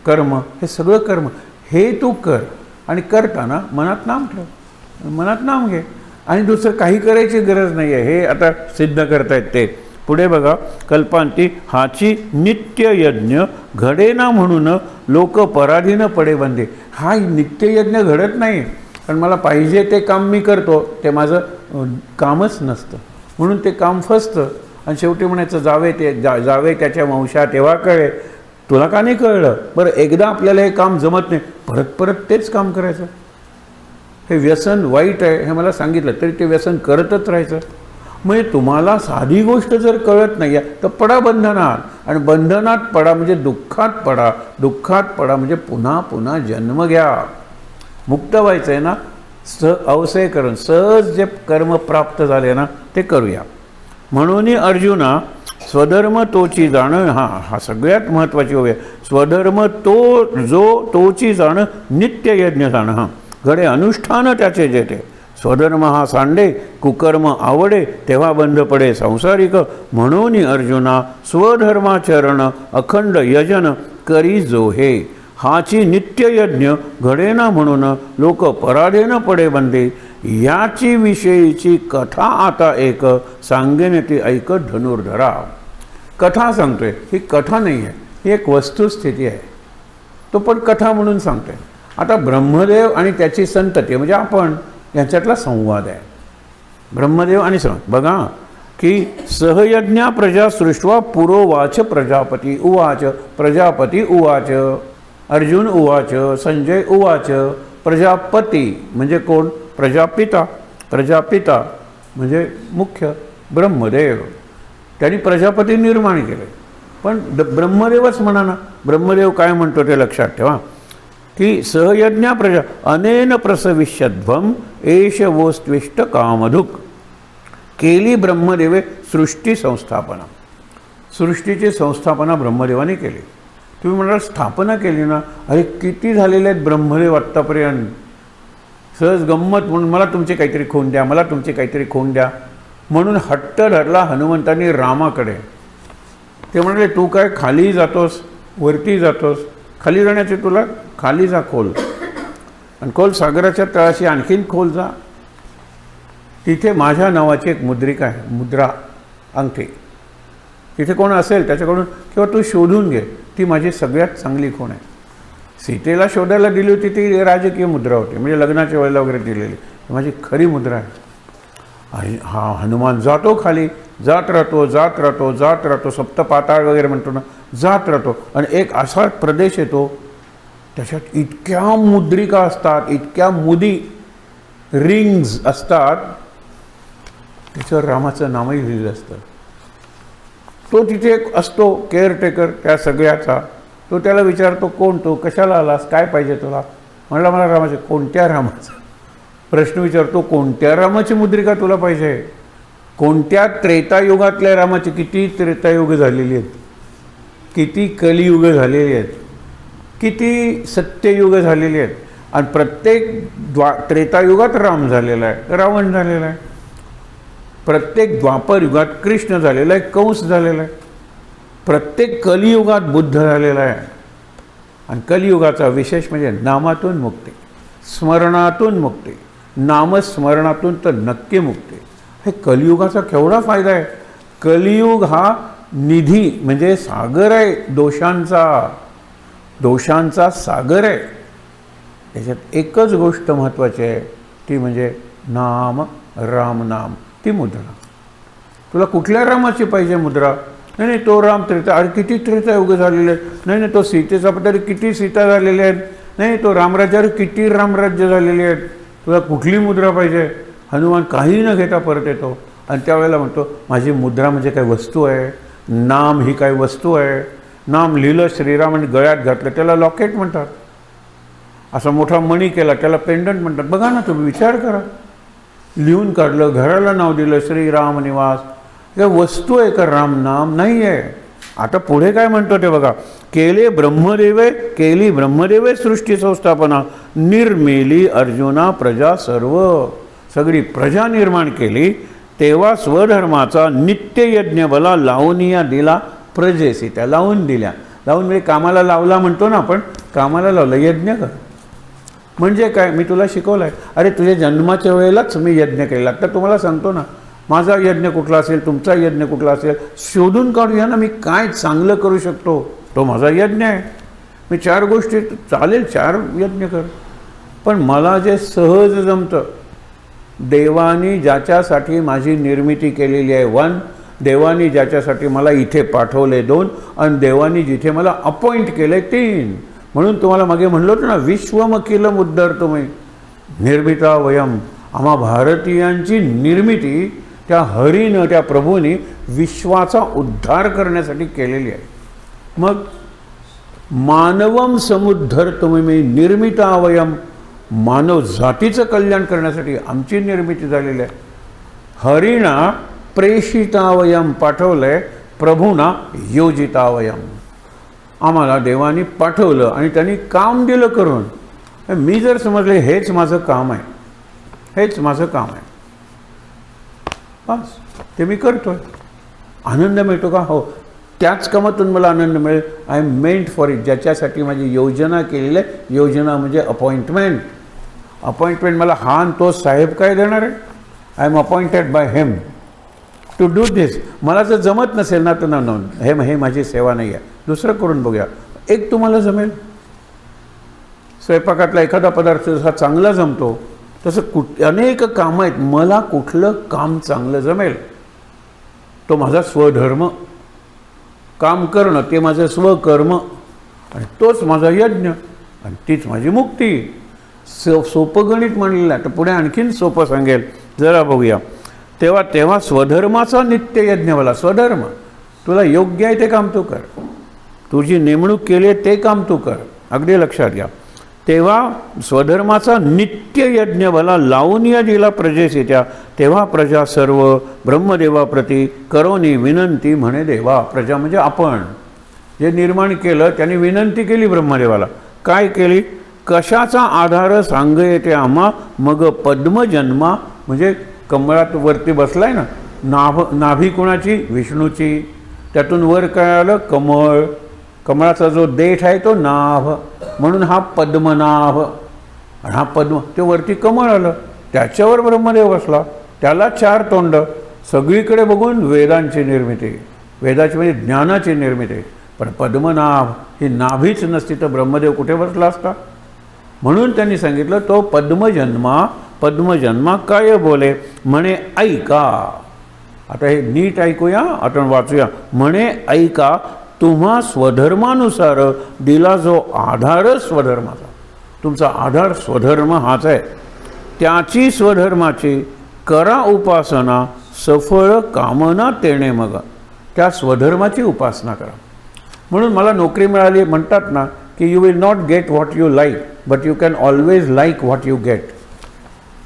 कर्म हे सगळं कर्म हे तू कर, आणि करताना मनात नाम ठेव, मनात नाम घे, आणि दुसरं काही करायची गरज नाही आहे. हे आता सिद्ध करतायत ते. पुढे बघा, कल्पांती हाची नित्ययज्ञ घडेना म्हणून लोक पराधीन पडे बंधे. हा नित्ययज्ञ घडत नाही, कारण मला पाहिजे ते काम मी करतो, ते माझं कामच नसतं, म्हणून ते काम फसतं. आणि शेवटी म्हणायचं जावे त्याच्या वंशा तेव्हा कळे. तुला का नाही कळलं? बरं एकदा आपल्याला हे काम जमत नाही, परत परत तेच काम करायचं. हे व्यसन वाईट आहे हे मला सांगितलं तरी ते व्यसन करतच राहायचं. म्हणजे तुम्हाला साधी गोष्ट जर कळत नाही आहे तर पडा बंधनात, आणि बंधनात पडा म्हणजे दुःखात पडा, दुःखात पडा म्हणजे पुन्हा पुन्हा जन्म घ्या. मुक्त व्हायचं आहे ना, अवसय करून सहज जे कर्म प्राप्त झाले ना ते करूया. म्हणून अर्जुना स्वधर्म तोची जाणं, हा सगळ्यात महत्त्वाची होय. स्वधर्म तोची जाणं नित्ययज्ञ जाणं. हां घडे अनुष्ठान त्याचे जेते. स्वधर्म हा सांडे कुकर्म आवडे, तेव्हा बंध पडे संसारिक. म्हणून अर्जुना स्वधर्माचरण अखंड यजन करी जो हे. हाची नित्ययज्ञ घडेना म्हणून लोक पराधेन पडे बंदे, याची विषयीची कथा आता एक सांगेन ती ऐक धनुर्धरा. कथा सांगतोय, ही कथा नाही आहे, ही एक वस्तुस्थिती आहे. तो पण कथा म्हणून सांगतोय. आता ब्रह्मदेव आणि त्याची संतती म्हणजे आपण यांच्यातला संवाद आहे. ब्रह्मदेव आणि बघा की सहयज्ञा प्रजा सृष्ट्वा पुरोवाच प्रजापती उवाच. प्रजापती उवाच. अर्जुन उवाच. संजय उवाच. प्रजापती म्हणजे कोण? प्रजापिता. प्रजापिता म्हणजे मुख्य ब्रह्मदेव. त्यांनी प्रजापती निर्माण केले. पण ब्रह्मदेवच म्हणा ना. ब्रह्मदेव काय म्हणतो ते लक्षात ठेवा की सहयज्ञा प्रजा अनेन प्रसविष्यध्वम एष वोस्त्विष्ट कामधुक. केली ब्रह्मदेवे सृष्टी संस्थापना. सृष्टीची संस्थापना ब्रह्मदेवाने केली. तुम्ही म्हणाल स्थापना केली ना, अरे किती झालेले आहेत ब्रह्मदेव आत्तापर्यंत. सहज गंमत म्हणून मला तुमची काहीतरी खून द्या, मला तुमची काहीतरी खून द्या म्हणून हट्ट धरला हनुमंतांनी रामाकडे. ते म्हणाले तू काय खाली जातोस वरती जातोस? खाली जाण्याचे तुला खाली जा खोल, आणि खोल सागराच्या तळाशी आणखीन खोल जा. तिथे माझ्या नावाची एक मुद्रिका आहे, मुद्रा अंगठी. तिथे कोण असेल त्याच्याकडून किंवा तू शोधून घे, ती माझी सगळ्यात चांगली खूण आहे. सीतेला शोधायला दिली होती ती राजकीय मुद्रा होती, म्हणजे लग्नाच्या वेळेला वगैरे दिलेली. माझी खरी मुद्रा आहे. आणि हा हनुमान जातो खाली, जात राहतो जात राहतो जात राहतो, सप्तपाताळ वगैरे म्हणतो ना, जात राहतो. आणि एक असा प्रदेश येतो त्याच्यात इतक्या मुद्रिका असतात, इतक्या मुदी रिंग्ज असतात, त्याच्यावर रामाचं नामही लिहिलं असतं. तो तिथे एक असतो केअरटेकर त्या सगळ्याचा. तो त्याला विचारतो कोण तू, कशाला आलास, काय पाहिजे तुला? म्हणला मला रामाचे. कोणत्या रामाचं प्रश्न विचारतो? कोणत्या रामाची मुद्रिका तुला पाहिजे? कोणत्या त्रेतायुगातल्या रामाची? किती त्रेतायुग झालेली आहेत, किती कलियुग झालेली आहेत, किती सत्ययुग झालेली आहेत. आणि प्रत्येक त्रेतायुगात राम झालेला आहे, रावण झालेला आहे. प्रत्येक द्वापर युगात कृष्ण झालेला आहे, कंस झालेला आहे. प्रत्येक कलियुगात बुद्ध झालेला आहे. आणि कलियुगाचा विशेष म्हणजे नामातून मुक्ती, स्मरणातून मुक्ती, नामस्मरणातून तर नक्की मुक्ती. हे कलियुगाचा केवढा फायदा आहे. कलियुग हा निधी म्हणजे सागर आहे, दोषांचा सागर आहे. त्याच्यात एकच गोष्ट महत्त्वाची आहे, ती म्हणजे नाम, रामनाम, ती मुद्रा. तुला कुठल्या रामाची पाहिजे मुद्रा? नाही नाही तो राम त्रेता, अरे किती त्रेतायुग झालेले आहेत. नाही नाही तो सीतेचा तरी किती सीता झालेल्या आहेत. नाही तो रामराज्यावर किती रामराज्य झालेले आहेत. तुला कुठली मुद्रा पाहिजे? हनुमान काही न घेता परत येतो आणि त्यावेळेला म्हणतो माझी मुद्रा म्हणजे काय वस्तू आहे? नाम ही काय वस्तू आहे? नाम लिहिलं श्रीरामाने गळ्यात घातलं त्याला लॉकेट म्हणतात. असा मोठा मणी केला त्याला पेंडंट म्हणतात. बघा ना तुम्ही विचार करा. लिहून काढलं, घराला नाव दिलं श्रीराम निवास. हे वस्तू आहे का? राम नाम नाही आहे. आता पुढे काय म्हणतो ते बघा. केली ब्रह्मदेवे सृष्टी संस्थापना, निर्मेली अर्जुना प्रजा सर्व. सगळी प्रजा निर्माण केली. तेव्हा स्वधर्माचा नित्ययज्ञ बला लावूनिया दिला प्रजेसी. त्या लावून दिल्या. लावून म्हणजे कामाला लावला म्हणतो ना आपण, कामाला लावलं. यज्ञ कर म्हणजे काय? मी तुला शिकवलं आहे. अरे तुझ्या जन्माच्या वेळेलाच मी यज्ञ केला. तर तुम्हाला सांगतो ना, माझा यज्ञ कुठला असेल, तुमचा यज्ञ कुठला असेल, शोधून काढूया ना. मी काय चांगलं करू शकतो, तो माझा यज्ञ आहे. मी 4 गोष्टी चालेल, 4 यज्ञ कर. पण मला जे सहज जमतं, देवानी ज्याच्यासाठी माझी निर्मिती केलेली आहे 1, देवानी ज्याच्यासाठी मला इथे पाठवले 2, आणि देवानी जिथे मला अपॉइंट केले 3. म्हणून तुम्हाला मागे म्हणलो होतं ना, विश्वमखिलम उद्धरतुमे निर्मिता वयम. आम्हा भारतीयांची निर्मिती त्या हरीनं, त्या प्रभूने विश्वाचा उद्धार करण्यासाठी केलेली आहे. मग मानवम समुद्धरतुमे निर्मिता वयम, मानव जातीचं कल्याण करण्यासाठी आमची निर्मिती झालेली आहे. हरिणा प्रेषितावयम पाठवलंय, प्रभूना योजितावयम. आम्हाला देवानी पाठवलं आणि त्यांनी काम दिलं करून. मी जर समजले हेच माझं काम आहे, हेच माझं काम आहे, बस ते मी करतोय. आनंद मिळतो का? हो. त्याच कामातून मला आनंद मिळेल. I am meant for it. ज्याच्यासाठी माझी योजना केलेली आहे, योजना म्हणजे अपॉइंटमेंट. अपॉइंटमेंट मला हा आणि तो साहेब काय देणार आहे? I am appointed by him to do this. मला जर जमत नसेल ना तर ना हे माझी सेवा नाही आहे, दुसरं करून बघूया. एक तुम्हाला जमेल. स्वयंपाकातला एखादा पदार्थ जसा चांगला जमतो तसं अनेक कामं आहेत. मला कुठलं काम चांगलं जमेल? तो माझा स्वधर्म. काम करणं ते माझं स्वकर्म आणि तोच माझा यज्ञ आणि तीच माझी मुक्ती. सोपं गणित म्हणलेलं आहे. तर पुढे आणखीन सोपं सांगेल, जरा बघूया. तेव्हा स्वधर्माचा नित्ययज्ञ मला. स्वधर्म तुला योग्य आहे ते काम तू कर. तुझी नेमणूक केली आहे ते काम तू कर. अगदी लक्षात घ्या. तेव्हा स्वधर्माचा नित्ययज्ञ भला लावून या दिला प्रजेसित्या, तेव्हा प्रजा सर्व ब्रह्मदेवाप्रती करोनी विनंती म्हणे देवा. प्रजा म्हणजे आपण. जे निर्माण केलं त्याने विनंती केली ब्रह्मदेवाला. काय केली? कशाचा आधार सांग येते आम्हा मग पद्मजन्मा. म्हणजे कमळात वरती बसलाय ना, नाभी कोणाची? विष्णूची. त्यातून वर काय आलं? कमळ. कमळाचा जो देठ आहे तो नाभ, म्हणून हा पद्मनाभ. आणि हा पद्म, ते वरती कमळ आलं, त्याच्यावर ब्रह्मदेव बसला. त्याला 4 तोंड. सगळीकडे बघून वेदांची निर्मिती, वेदाची म्हणजे ज्ञानाची निर्मिती. पण पद्मनाभ ही नाभीच नसती तर ब्रह्मदेव कुठे बसला असता? म्हणून त्यांनी सांगितलं तो पद्मजन्मा काय बोले म्हणे ऐका. आता हे नीट ऐकूया, आपण वाचूया. म्हणे ऐका तुम्हा स्वधर्मानुसार दिला जो आधार स्वधर्माचा. तुमचा आधार स्वधर्म हाच आहे. त्याची स्वधर्माची करा उपासना सफळ कामना तेणे मग. त्या स्वधर्माची उपासना करा. म्हणून मला नोकरी मिळाली म्हणतात ना की you will not gate what you like but you can always like what you get.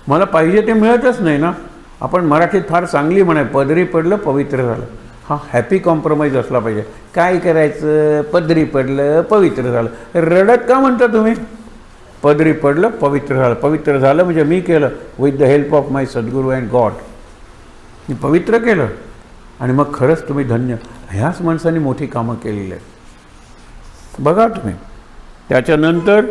मला पाहिजे ते मिळतच नाही ना. आपण मराठीत फार चांगली म्हणे, पदरी पडलं पवित्र झालं. हा हॅपी कॉम्प्रोमाइज असला पाहिजे. काय करायचं? पदरी पडलं पवित्र झालं. रडत का म्हणता तुम्ही? पदरी पडलं पवित्र झालं. पवित्र झालं म्हणजे मी केलं with the help of my Sadhguru and God. मी पवित्र केलं आणि मग खरंच तुम्ही धन्य. ह्याच माणसांनी मोठी कामं केलेली आहेत. बघा तुम्ही. त्याच्यानंतर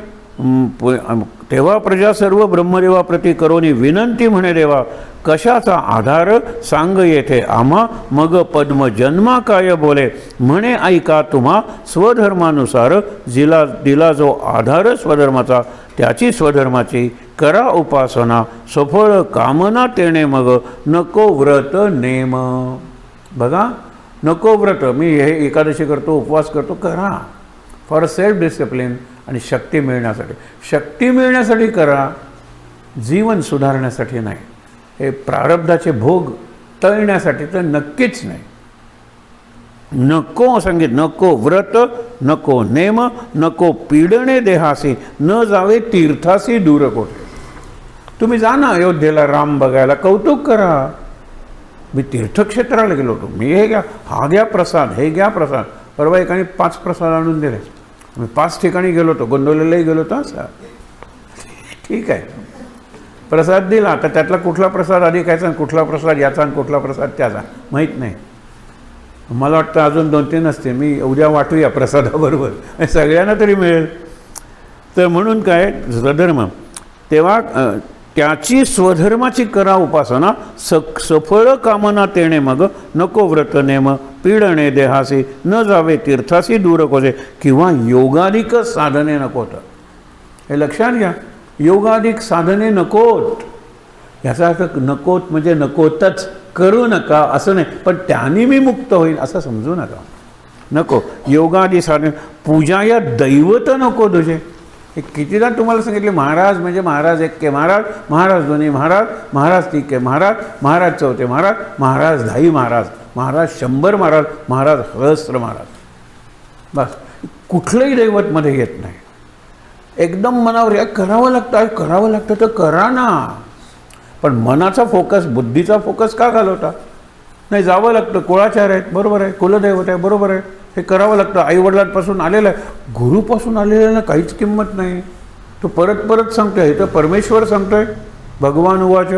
तेव्हा प्रजा सर्व ब्रह्मदेवाप्रती करोनी विनंती म्हणे देवा. कशाचा आधार सांग येथे आम्हा मग पद्मजन्मा काय बोले म्हणे ऐका तुम्हा स्वधर्मानुसार दिला जो आधार स्वधर्माचा त्याची स्वधर्माची करा उपासना सफळ कामना तेणे मग नको व्रत नेम. बघा, नको व्रत. मी हे एकादशी करतो, उपवास करतो, करा फॉर सेल्फ डिसिप्लिन आणि शक्ती मिळण्यासाठी. शक्ती मिळण्यासाठी करा, जीवन सुधारण्यासाठी नाही. हे प्रारब्धाचे भोग तळण्यासाठी तर नक्कीच नाही. नको सांगित. नको व्रत, नको नेम, नको पीडणे देहासी, न जावे तीर्थासी दूर कोठे. तुम्ही जा ना अयोध्येला राम बघायला, कौतुक करा. मी तीर्थक्षेत्राला गेलो होतो, मी हे घ्या, हा घ्या प्रसाद, हे घ्या प्रसाद. परवा एकाने 5 प्रसाद आणून दिले. मी 5 ठिकाणी गेलो होतो, गोंदवलेलाही गेलो होतो. असं ठीक आहे, प्रसाद दिला. तर त्यातला कुठला प्रसाद आधी खायचा, कुठला प्रसाद याचा आणि कुठला प्रसाद त्याचा माहीत नाही. मला वाटतं अजून 2-3 असते. मी उद्या वाटूया प्रसादाबरोबर, सगळ्यांना तरी मिळेल. तर म्हणून काय स्वधर्म. तेव्हा त्याची स्वधर्माची करा उपासना सफळ कामना तेणे मग नको व्रत नेम पीडणे देहासी न जावे तीर्थासी दूर कोसे. किंवा योगाधिक साधने नकोत. हे लक्षात घ्या, योगाधिक साधने नकोत. याचा अर्थ नकोत म्हणजे नकोतच, करू नका असं नाही, पण त्याने मी मुक्त होईल असं समजू नका. नको योगादी साधने. पूजा या दैवत नको तुझे. हे कितीदा तुम्हाला सांगितले. महाराज म्हणजे महाराज एक्के महाराज, महाराज दोन्ही महाराज, महाराज तिके महाराज, महाराज चौथे महाराज, महाराज 10 महाराज, महाराज 100 महाराज, महाराज 1000 महाराज. बस कुठलंही दैवतमध्ये येत नाही. एकदम मनावर या करावं लागतं तर करा ना. पण मनाचा फोकस, बुद्धीचा फोकस का घालवता? नाही, जावं लागतं. कुळाचार आहेत, बरोबर आहे. कुलदैवत आहे, बरोबर आहे. हे करावं लागतं. आईवडिलांपासून आलेलं आहे, गुरुपासून आलेल्याला काहीच किंमत नाही. तो परत सांगतोय. हे तर परमेश्वर सांगतोय, भगवान उवाच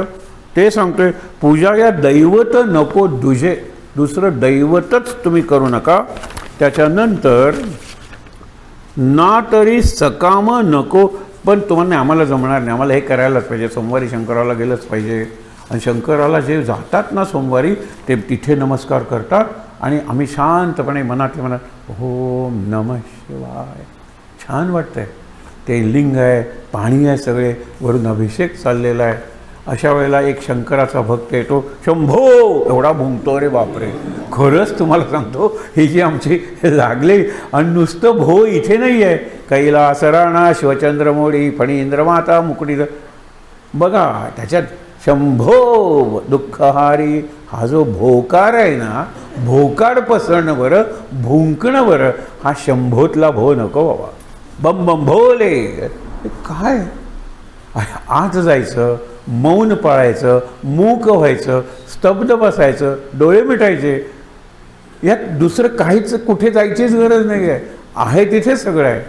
ते सांगतोय. पूजा या दैवत नको दुजे. दुसरं दैवतच तुम्ही करू नका. त्याच्यानंतर ना तरी सकाम नको, पण तुम्हाला नाही, आम्हाला जमणार नाही, आम्हाला हे करायलाच पाहिजे, सोमवारी शंकराला गेलंच पाहिजे. आणि शंकराला जे जातात ना सोमवारी ते तिथे नमस्कार करतात आणि आम्ही शांतपणे मनातल्या मनात ओम नमः शिवाय, छान वाटतं आहे. ते लिंग आहे, पाणी आहे, सगळे वरून अभिषेक चाललेला आहे. अशा वेळेला एक शंकराचा भक्त येतो, शंभो एवढा भुंकतो, रे बापरे. खरंच तुम्हाला सांगतो, ही जी आमची लागली, आणि नुसतं भो इथे नाही आहे, कैलास राणा शिवचंद्रमोळी फणींद्रमाता मुकुटी, बघा त्याच्यात शंभो दुःखहारी, हा जो भोकार आहे ना, भोकाड पसरणं बरं, भुंकणं बरं, हा शंभोतला भो नको बाबा. बम बम भोले, काय आत जायचं, मौन पाळायचं, मूक व्हायचं, स्तब्ध बसायचं, डोळे मिटायचे, यात दुसरं काहीच कुठे जायचीच गरज नाही आहे तिथे सगळं आहे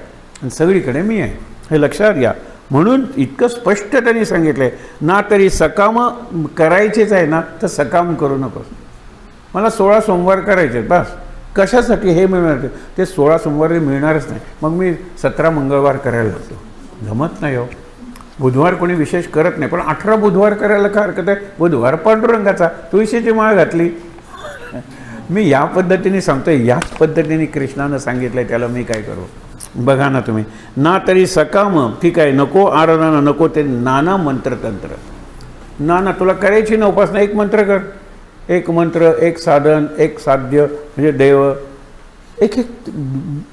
आणि सगळीकडे मी आहे, हे लक्षात घ्या. म्हणून इतकं स्पष्ट त्यांनी सांगितलं आहे, ना तरी सकाम करायचेच आहे ना तर सकाम करू नकोस. मला 16 सोमवार करायचे आहेत, बस. कशासाठी हे मिळणार, ते 16 सोमवारी मिळणारच नाही, मग मी 17 मंगळवार करायला लागतो, जमत नाही हो. बुधवार कोणी विशेष करत नाही, पण 18 बुधवार करायला काय हरकत आहे. बुधवार पांडुरंगाचा, तुळशीची माळ घातली. मी या पद्धतीने सांगतोय, याच पद्धतीने कृष्णानं सांगितलं आहे, त्याला मी काय करू. बघा ना तुम्ही, ना तरी सकाम, ठीक आहे, नको आराधना, नको ते नाना मंत्रतंत्र. नाना तुला करायची ना उपासना, एक मंत्र कर, एक मंत्र, एक साधन, एक साध्य म्हणजे देव, एक एक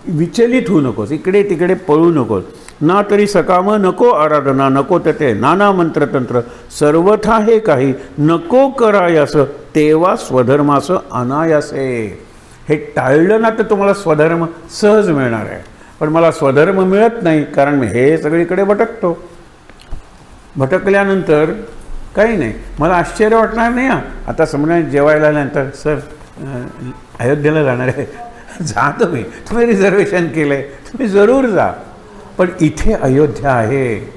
विचलित होऊ नकोस, इकडे तिकडे पळू नकोस. ना तरी सकाम, नको आराधना, नको ते नाना मंत्रतंत्र, सर्वथा हे काही नको करायास, तेव्हा स्वधर्मास अनायासे. हे टाळलं ना तर तुम्हाला स्वधर्म सहज मिळणार आहे, पण मला स्वधर्म मिळत नाही, कारण मी हे सगळीकडे भटकतो. भटकल्यानंतर काही नाही, मला आश्चर्य वाटणार नाही. आता समजा जेवायला आल्यानंतर, सर अयोध्येला जाणार आहे, जा तुम्ही रिझर्वेशन केलं आहे, तुम्ही जरूर जा, पण इथे अयोध्या आहे.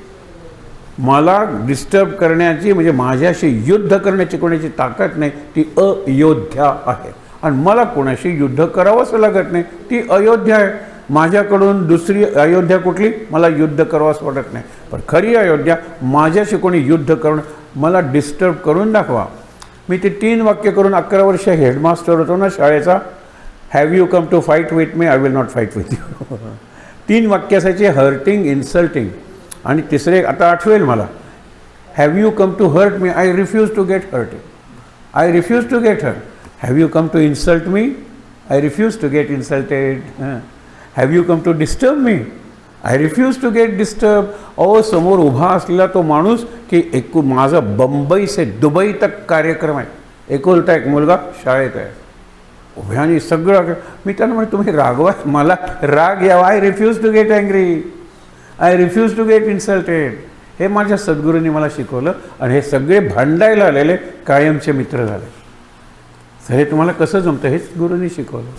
मला डिस्टर्ब करण्याची, म्हणजे माझ्याशी युद्ध करण्याची कोणाची ताकद नाही, ती अयोध्या आहे. आणि मला कोणाशी युद्ध करावंसं लागत नाही, ती अयोध्या आहे. माझ्याकडून दुसरी अयोध्या कुठली, मला युद्ध करावंसं वाटत नाही. पण खरी अयोध्या, माझ्याशी कोणी युद्ध करून मला डिस्टर्ब करून दाखवा. मी ते 3 वाक्य करून 11 वर्ष हेडमास्टर होतो ना शाळेचा. Have you come to fight with me, I will not fight with you. 3 वाक्य असायचे, हर्टिंग, इन्सल्टिंग, आणि तिसरे आता आठवेल मला, have you come to hurt me, I refuse to get hurting, I refuse to get hurt. Have you come to insult me, I refuse to get insulted. Have you come to disturb me, I refuse to get disturb. अहो, समोर उभा असलेला तो माणूस की माझा बंबई से दुबई तक कार्यक्रम आहे, एकुलता एक मुलगा शाळेत आहे, उभ्याने सगळं. मी त्यांना म्हणतो, तुम्ही रागवा, मला राग यावा, I refuse to get angry, I refuse to get insulted. हे माझ्या सद्गुरूंनी मला शिकवलं, आणि हे सगळे भांडायला आलेले कायमचे मित्र झाले. तर हे तुम्हाला कसं जमतं, हेच गुरूंनी शिकवलं.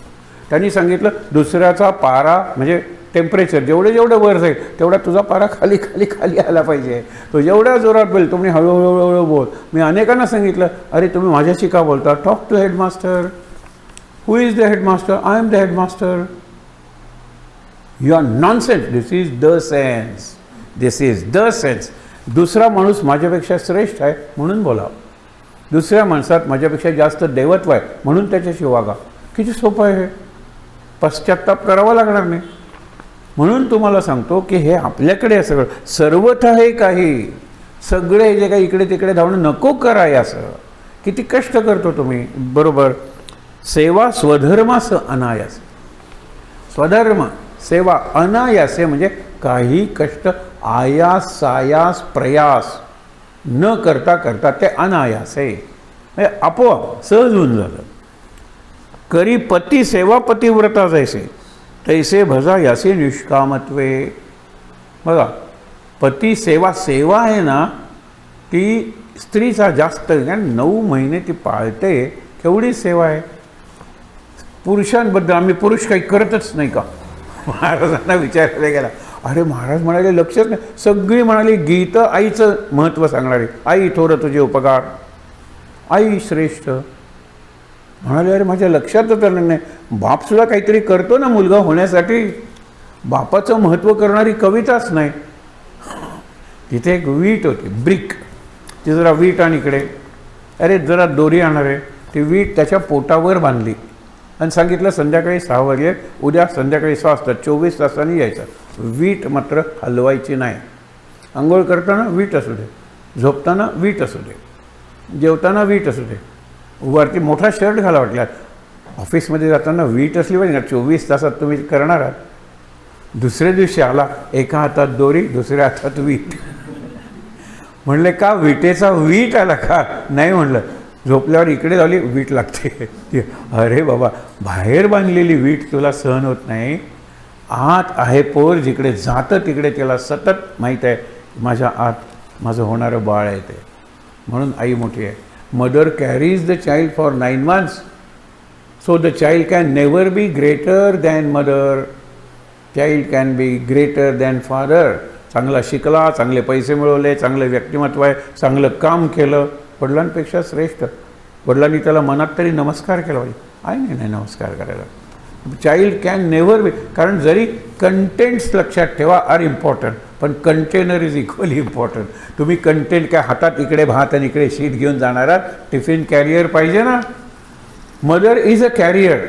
त्यांनी सांगितलं, दुसऱ्याचा पारा म्हणजे टेम्परेचर जेवढे जेवढं वर जाईल तेवढा तुझा पारा खाली खाली खाली आला पाहिजे. तो जेवढ्या जोरात बोल, तुम्ही हळूहळू बोल. मी अनेकांना सांगितलं, अरे तुम्ही माझ्याशी का बोलता, talk to headmaster. Who is the headmaster, I am the headmaster. You are nonsense, this is the sense, this is the sense. दुसरा माणूस माझ्यापेक्षा श्रेष्ठ आहे म्हणून बोला, दुसऱ्या माणसात माझ्यापेक्षा जास्त देवत्व आहे म्हणून त्याच्याशी वागा. किती सोपं आहे हे, पश्चात्ताप करावा लागणार नाही. म्हणून तुम्हाला सांगतो की हे आपल्याकडे आहे सगळं, सर्वथा हे काही, सगळे जे काही इकडे तिकडे धावणं नको कराय. असं किती कष्ट करतो तुम्ही, बरोबर. सेवा स्वधर्मास अनायास, स्वधर्म सेवा अनायासे म्हणजे काही कष्ट, आयास सायास प्रयास न करता करता ते अनायासे, म्हणजे आपोआप सहज होऊन झालं. करी पती सेवा पतिव्रता जैसे, तैसे भजा यासे निष्कामत्वे. बघा, पती सेवा, सेवा आहे ना ती स्त्रीचा जास्त, 9 महिने ती पाळते, केवढी सेवा आहे. पुरुषांबद्दल आम्ही पुरुष काही करतच नाही का, महाराजांना विचारायला गेला. अरे महाराज म्हणाले लक्षच नाही, सगळी म्हणाली गीत आईचं महत्त्व सांगणारे, आई थोर तुझे उपकार, आई श्रेष्ठ. म्हणाले, अरे माझ्या लक्षातच आलं नाही, बापसुद्धा काहीतरी करतो ना मुलगा होण्यासाठी, बापाचं महत्त्व करणारी कविताच नाही. तिथे एक वीट होती, ब्रिक. ती जरा वीट आणि इकडे, अरे जरा दोरी आणणार आहे, ती वीट त्याच्या पोटावर बांधली आणि सांगितलं संध्याकाळी 6 वाजले, उद्या संध्याकाळी 6 वाजता 24 तासांनी यायचं. वीट मात्र हलवायची नाही. आंघोळ करताना वीट असू दे, झोपताना वीट असू दे, जेवताना वीट असू दे, वरती मोठा शर्ट घाला वाटल्यात, ऑफिसमध्ये जाताना वीट असली पाहिजे ना. 24 तासात तुम्ही करणार आहात. दुसऱ्या दिवशी आला, एका हातात दोरी, दुसऱ्या हातात वीट. म्हणले का विटेचा वीट आला का? नाही म्हणलं, झोपल्यावर इकडे झाली वीट लागते. अरे बाबा, बाहेर बांधलेली वीट तुला सहन होत नाही, आत आहे पोर, जिकडे जातं तिकडे त्याला सतत माहीत आहे माझ्या आत माझं होणारं बाळ आहे ते. म्हणून आई मोठी आहे. Mother carries the child for 9 months, so the child can never be greater than mother. Child can be greater than father. चांगला शिकला, चांगले पैसे मिळवले, चांगलं व्यक्तिमत्व आहे, चांगलं काम केलं, वडिलांपेक्षा श्रेष्ठ. वडिलांनी त्याला मनात तरी नमस्कार केला पाहिजे, आईने नाही नमस्कार करायला. चाइल्ड कॅन नेवर बी, कारण जरी कंटेंट्स लक्षात ठेवा आर इम्पॉर्टंट, पण कंटेनर इज इक्वली इम्पॉर्टंट. तुम्ही कंटेंट काय हातात इकडे भात आणि इकडे शीत घेऊन जाणारा टिफिन कॅरियर पाहिजे ना. मदर इज अ कॅरियर,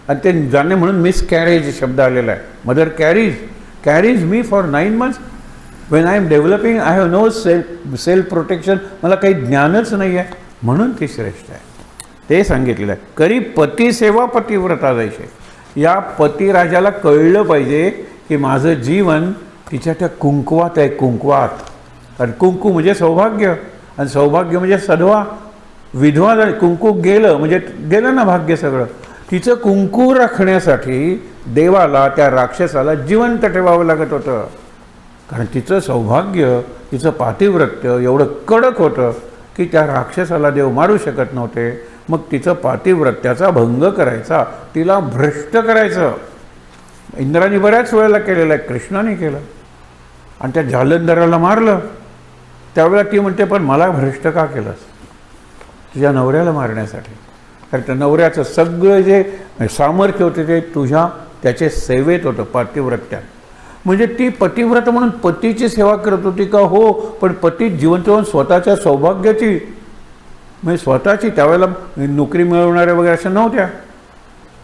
आणि ते जाणे म्हणून मिस कॅरेज शब्द आलेला आहे. Mother carries me for 9 months. When I am developing I have no self protection. मला काही ज्ञानच नाही आहे, म्हणून ती श्रेष्ठ आहे. ते सांगितलेलं आहे. करी पतिसेवा पतिव्रता जैसे. या पतिराजाला कळलं पाहिजे की माझं जीवन तिच्या त्या कुंकवात आहे, कुंकवात. कारण कुंकू म्हणजे सौभाग्य, आणि सौभाग्य म्हणजे सधवा. विधवा झाली, कुंकू गेलं म्हणजे गेलं ना भाग्य सगळं. तिचं कुंकू राखण्यासाठी देवाला, त्या राक्षसाला जिवंत ठेवावं लागत होतं. कारण तिचं सौभाग्य, तिचं पातिव्रत्य एवढं कडक होतं की त्या राक्षसाला देव मारू शकत नव्हते. मग तिचं पातिव्रत्याचा भंग करायचा, तिला भ्रष्ट करायचं. इंद्राने बऱ्याच वेळेला केलेलं आहे, कृष्णाने केलं. आणि त्या जालंधराला मारलं. त्यावेळेला ती म्हणते, पण मला भ्रष्ट का केलंस? तुझ्या नवऱ्याला मारण्यासाठी. कारण त्या नवऱ्याचं सगळं जे सामर्थ्य होते ते त्याचे सेवेत होतं, पातिव्रत्यात. म्हणजे ती पतिव्रत म्हणून पतीची सेवा करत होती का? हो, पण पती जिवंत होऊन स्वतःच्या सौभाग्याची, म्हणजे स्वतःची, त्यावेळेला नोकरी मिळवणाऱ्या वगैरे अशा नव्हत्या.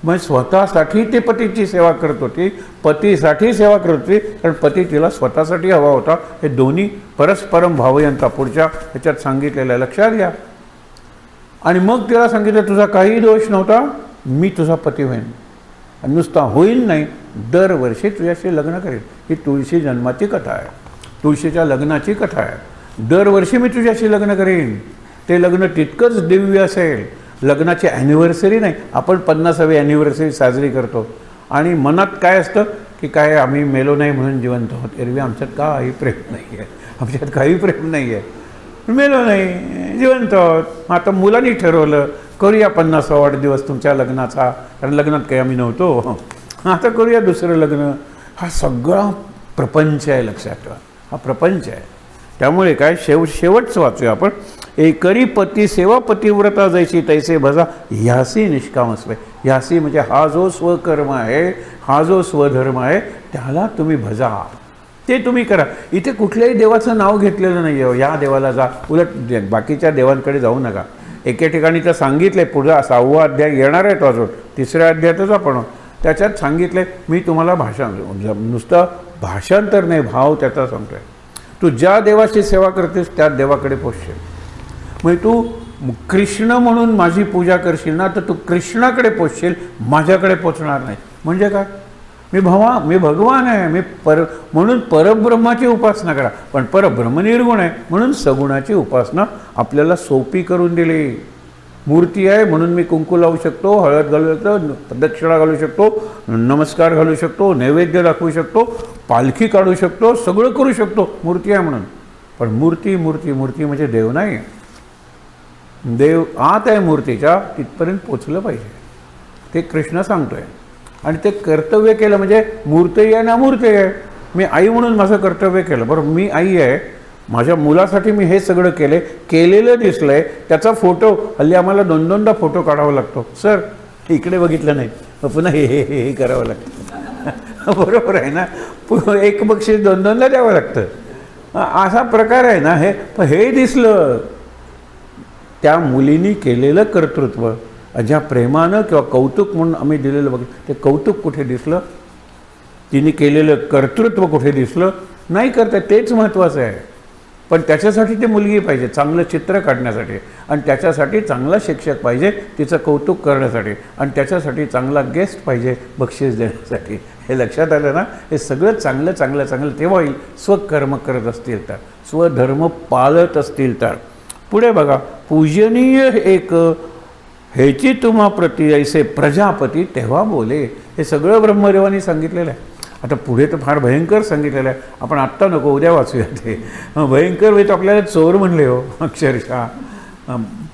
मग स्वतःसाठी ते पतीची सेवा करत होती, पतीसाठी सेवा करत होती, कारण पती तिला स्वतःसाठी हवा होता. हे दोन्ही परस्परम भावयंता पुढच्या ह्याच्यात सांगितलेलं आहे, लक्षात घ्या. आणि मग तिला सांगितलं, तुझा काही दोष नव्हता, मी तुझा पती होईन. आणि नुसता होईल नाही, दरवर्षी तुझ्याशी लग्न करेन. ही तुळशी जन्माची कथा आहे, तुळशीच्या लग्नाची कथा आहे. दरवर्षी मी तुझ्याशी लग्न करेन. ते लग्न तितकंच दिव्य असेल. लग्नाची ॲनिव्हर्सरी नाही, आपण 50वी ॲनिव्हर्सरी साजरी करतो आणि मनात काय असतं की काय आम्ही मेलो नाही म्हणून जिवंत आहोत. एरवी आमच्यात काही प्रेम नाही आहे, आमच्यात काही प्रेम नाही आहे. मेलो नाही, जिवंत आहोत. आता मुलांनी ठरवलं करूया 50वा वाढदिवस तुमच्या लग्नाचा, कारण लग्नात काही आम्ही नव्हतो, आता करूया दुसरं लग्न. हा सगळा प्रपंच आहे, लक्षात ठेवा, हा प्रपंच आहे. त्यामुळे काय शेवटचं वाचूया आपण. एकरी पती सेवा पतिव्रता जैसी तैसे भजा, ह्यासी निष्कामस्वे. ह्यासी म्हणजे हा जो स्वकर्म आहे, हा जो स्वधर्म आहे, त्याला तुम्ही भजा, ते तुम्ही करा. इथे कुठल्याही देवाचं नाव घेतलेलं नाही आहे, या देवाला जा, उलट बाकीच्या देवांकडे जाऊ नका. एके ठिकाणी तर सांगितलं आहे, पुढचा 6वा अध्याय येणार आहे तो अजून, 3ऱ्या अध्यायातच आपण, त्याच्यात सांगितलं आहे, मी तुम्हाला नुसतं भाषांतर नाही, भाव त्याचा सांगतो आहे. तू ज्या देवाची सेवा करतेस त्या देवाकडे पोचशील. म्हणजे तू कृष्ण म्हणून माझी पूजा करशील ना, तर तू कृष्णाकडे पोचशील, माझ्याकडे पोचणार नाही. म्हणजे काय? मी भगवान आहे, म्हणून परब्रह्माची उपासना करा. पण परब्रह्म निर्गुण आहे, म्हणून सगुणाची उपासना आपल्याला सोपी करून दिली. मूर्ती आहे म्हणून मी कुंकू लावू शकतो, हळद घालू शकतो, प्रदक्षिणा घालू शकतो, नमस्कार घालू शकतो, नैवेद्य दाखवू शकतो, पालखी काढू शकतो, सगळं करू शकतो, मूर्ती आहे म्हणून. पण मूर्ती म्हणजे देव नाही. देव आत आहे मूर्तीच्या, तिथपर्यंत पोचलं पाहिजे, ते कृष्ण सांगतोय. आणि ते कर्तव्य केलं म्हणजे मूर्ती आहे ना, मूर्ती आहे. मी आई म्हणून माझं कर्तव्य केलं, बरोबर, मी आई आहे, माझ्या मुलासाठी मी हे सगळं केलेलं दिसलं आहे, त्याचा फोटो हल्ली आम्हाला 2-2दा फोटो काढावा लागतो. सर इकडे बघितलं नाही, पुन्हा हे करावं लागतं. बरोबर आहे ना, एक बक्षीस 2-2दा द्यावं लागतं. असा प्रकार आहे ना हे. पण हे दिसलं त्या मुलीनी केलेलं कर्तृत्व, ज्या प्रेमानं किंवा कौतुक म्हणून आम्ही दिलेलं ते कौतुक कुठे दिसलं, तिने केलेलं कर्तृत्व कुठे दिसलं नाही. करता तेच महत्त्वाचं आहे. पण त्याच्यासाठी ती मुलगी पाहिजे चांगलं चित्र काढण्यासाठी, आणि त्याच्यासाठी चांगला शिक्षक पाहिजे तिचं कौतुक करण्यासाठी, आणि त्याच्यासाठी चांगला गेस्ट पाहिजे बक्षीस देण्यासाठी. हे लक्षात आलं ना. हे सगळं चांगलं चांगलं चांगलं तेव्हा होईल स्वकर्म करत असतील तर, स्वधर्म पाळत असतील तर. पुढे बघा, पूजनीय एक हेची तुम्हा प्रति ऐसे प्रजापती तेव्हा बोले. हे सगळं ब्रह्मदेवानी सांगितलेलं आहे. आता पुढे तर फार भयंकर सांगितलेलं आहे. आपण आत्ता नको, उद्या वाचूया ते. भयंकर वेळ तर आपल्याला चोर म्हणले हो अक्षरशः.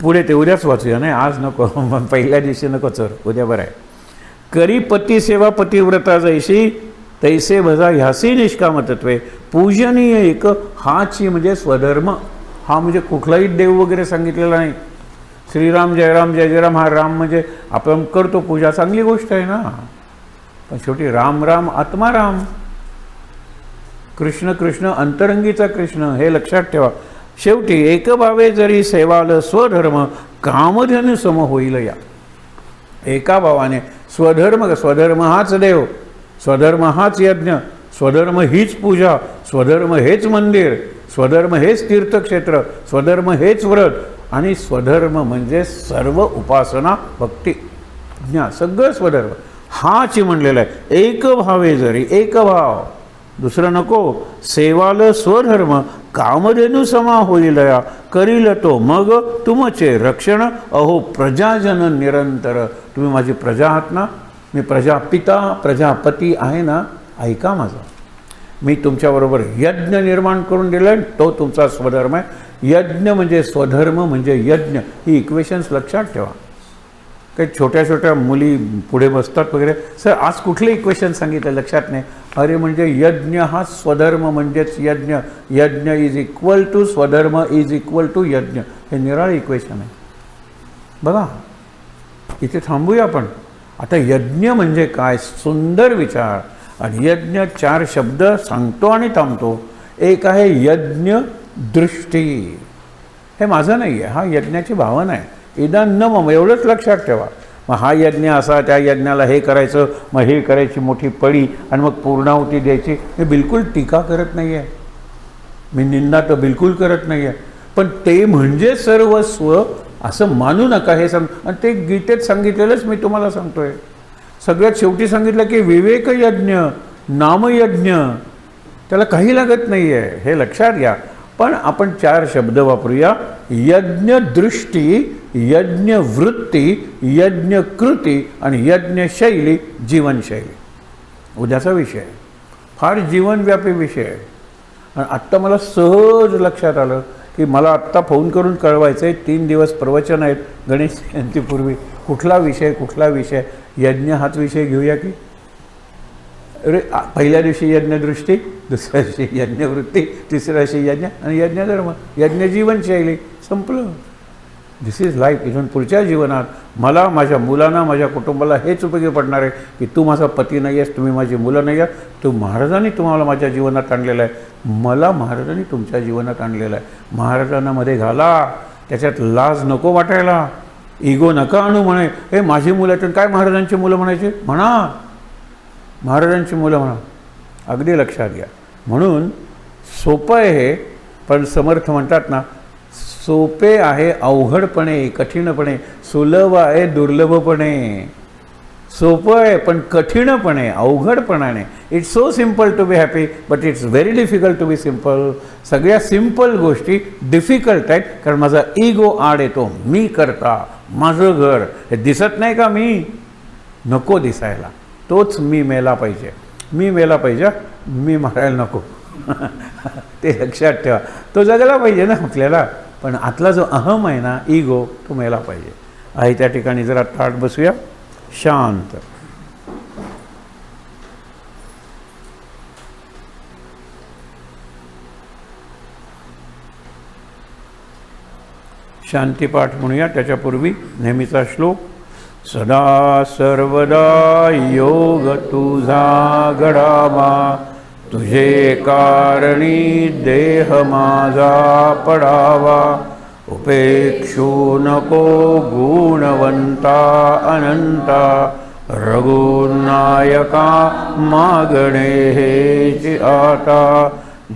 पुढे ते उद्याच वाचूया, नाही आज नको. पहिल्या दिवशी नको चोर, उद्या बरं आहे. करी पती सेवा पतिव्रता जैशी तैसे भजा ह्यासी निष्कामतत्वे. पूजनीय एक हाची म्हणजे स्वधर्म. हा म्हणजे कुठलाही देव वगैरे सांगितलेला नाही. श्रीराम जयराम जय जयराम हा राम म्हणजे आपण करतो पूजा, चांगली गोष्ट आहे ना. पण शेवटी राम राम आत्मा राम, कृष्ण कृष्ण अंतरंगीचा कृष्ण, हे लक्षात ठेवा. शेवटी एकभावे जरी सेवाल स्वधर्म कामधेनु सम होईल. या एका भावाने स्वधर्म हाच देव, स्वधर्म हाच यज्ञ, स्वधर्म हीच पूजा, स्वधर्म हेच मंदिर, स्वधर्म हेच तीर्थक्षेत्र, स्वधर्म हेच व्रत, आणि स्वधर्म म्हणजे सर्व उपासना भक्ती ज्ञा सगळं स्वधर्म हाच म्हणलेलं आहे. एक भावे जरी, एक भाव, दुसरं नको. सेवाल स्वधर्म कामधेनु समा होईल या करील तो मग तुमचे रक्षण अहो प्रजाजन निरंतर. तुम्ही माझी प्रजा आहात ना, मी प्रजापिता प्रजापती आहे ना, ऐका माझं. मी तुमच्याबरोबर यज्ञ निर्माण करून दिलं आहे, तो तुमचा स्वधर्म आहे. यज्ञ म्हणजे स्वधर्म म्हणजे यज्ञ, ही इक्वेशन्स लक्षात ठेवा. काही छोट्या छोट्या मुली पुढे बसतात वगैरे, सर आज कुठले इक्वेशन सांगितलं लक्षात नाही. अरे म्हणजे यज्ञ हा स्वधर्म म्हणजेच यज्ञ, यज्ञ इज इक्वल टू स्वधर्म इज इक्वल टू यज्ञ, हे निराळ इक्वेशन आहे. बघा इथे थांबूया आपण. आता यज्ञ म्हणजे काय, सुंदर विचार. आणि यज्ञ 4 शब्द सांगतो आणि थांबतो. एक आहे यज्ञ दृष्टी, हे माझं नाही आहे, हा यज्ञाची भावना आहे. इदान न मम, एवढंच लक्षात ठेवा. मग हा यज्ञ असा, त्या यज्ञाला हे करायचं, मग हे करायची मोठी पडी आणि मग पूर्णाहुती द्यायची. मी बिलकुल टीका करत नाही आहे, मी निंदा तर बिलकुल करत नाही आहे. पण ते म्हणजे सर्वस्व असं मानू नका, हे सांग. आणि ते गीतेत सांगितलेलंच मी तुम्हाला सांगतोय. सगळ्यात शेवटी सांगितलं की विवेक यज्ञ, नामयज्ञ, त्याला काही लागत नाही आहे, हे लक्षात घ्या. पण आपण 4 शब्द वापरूया. यज्ञ दृष्टी, यज्ञ वृत्ती, यज्ञ कृती आणि यज्ञ शैली, जीवनशैली. उद्याचा विषय फार जीवनव्यापी विषय आहे. आणि आत्ता मला सहज लक्षात आलं की मला आत्ता फोन करून कळवायचं आहे, 3 दिवस प्रवचन आहेत गणेश जयंतीपूर्वी. कुठला विषय? यज्ञ हाच विषय घेऊया की. अरे पहिल्या दिवशी यज्ञदृष्टी, दुसऱ्या दिवशी यज्ञवृत्ती, तिसऱ्या दिवशी यज्ञ आणि यज्ञधर्म, यज्ञ जीवनशैली, संपलं. दिस इज लाईफ. इथून पुढच्या जीवनात मला, माझ्या मुलांना, माझ्या कुटुंबाला हेच उपयोगी पडणार आहे की तू माझा पती नाही आहेस, तुम्ही माझी मुलं नाही आहात, तू महाराजांनी तुम्हाला माझ्या जीवनात आणलेलं आहे, मला महाराजांनी तुमच्या जीवनात आणलेलं आहे. महाराजांना मध्ये घाला, त्याच्यात लाज नको वाटायला, इगो नका आणू. म्हणे हे माझी मुलं आहेत, काय महाराजांची मुलं म्हणायची? म्हणा महाराजांची मुलं म्हणा, अगदी लक्षात घ्या. म्हणून सोपं आहे हे, पण समर्थ म्हणतात ना, सोपे आहे अवघडपणे, कठीणपणे, सुलभ आहे दुर्लभपणे. सोपं आहे पण कठीणपणे, अवघडपणाने. It's so simple to be happy but it's very difficult to be simple. सगळ्या सिम्पल गोष्टी डिफिकल्ट आहेत, कारण माझा इगो आड येतो. मी करता, माझं घर, हे दिसत नाही का? मी नको दिसायला, तोच मी मेला पाहिजे. मी मेला पाहिजे, मी मारायला नको. ते लक्षात ठेवा. तो जगला पाहिजे ना आपल्याला, पण आतला जो अहम आहे ना, इगो, तो मेला पाहिजे. आहे त्या ठिकाणी जरा ताट बसूया, शांत. शांतीपाठ म्हणूया. त्याच्यापूर्वी नेहमीचा श्लोक. सदा सर्वदा योग तुझा घडावा, तुझे कारणी देह माझा पडावा. उपेक्षू नको गुणवंता अनंता, रघुनायका मागणे हेची आता.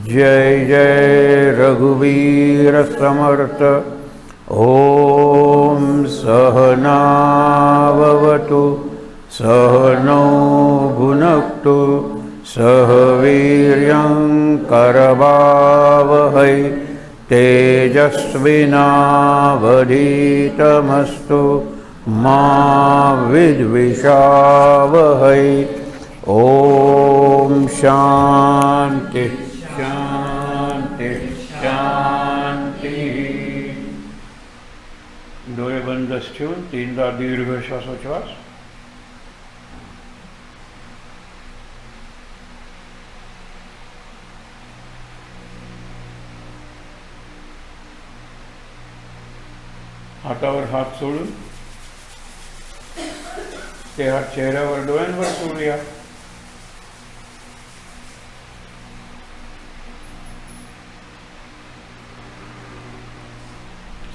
जय जय रघुवीर समर्थ. ओम सहनाववतु सहनौ भुनक्तु सह वीर्यं करवावहै तेजस्विनावधीतमस्तु मा विद्विषावहै. ओम शांति शांति शांति. डोळे बंदच ठेवून 3दा दीर्घ श्वासोच्छ्वास. हातावर हात सोडून ते हात चेहऱ्यावर डोळ्यांवर सोडूया.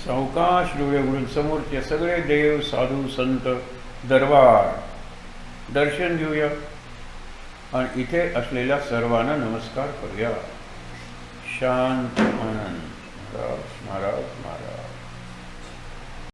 सावकाश डोळे उघडून समोरचे सगळे देव साधू संत दरबार दर्शन घेऊया आणि इथे असलेल्या सर्वांना नमस्कार करूया. शांत आनंद. महाराज महाराज.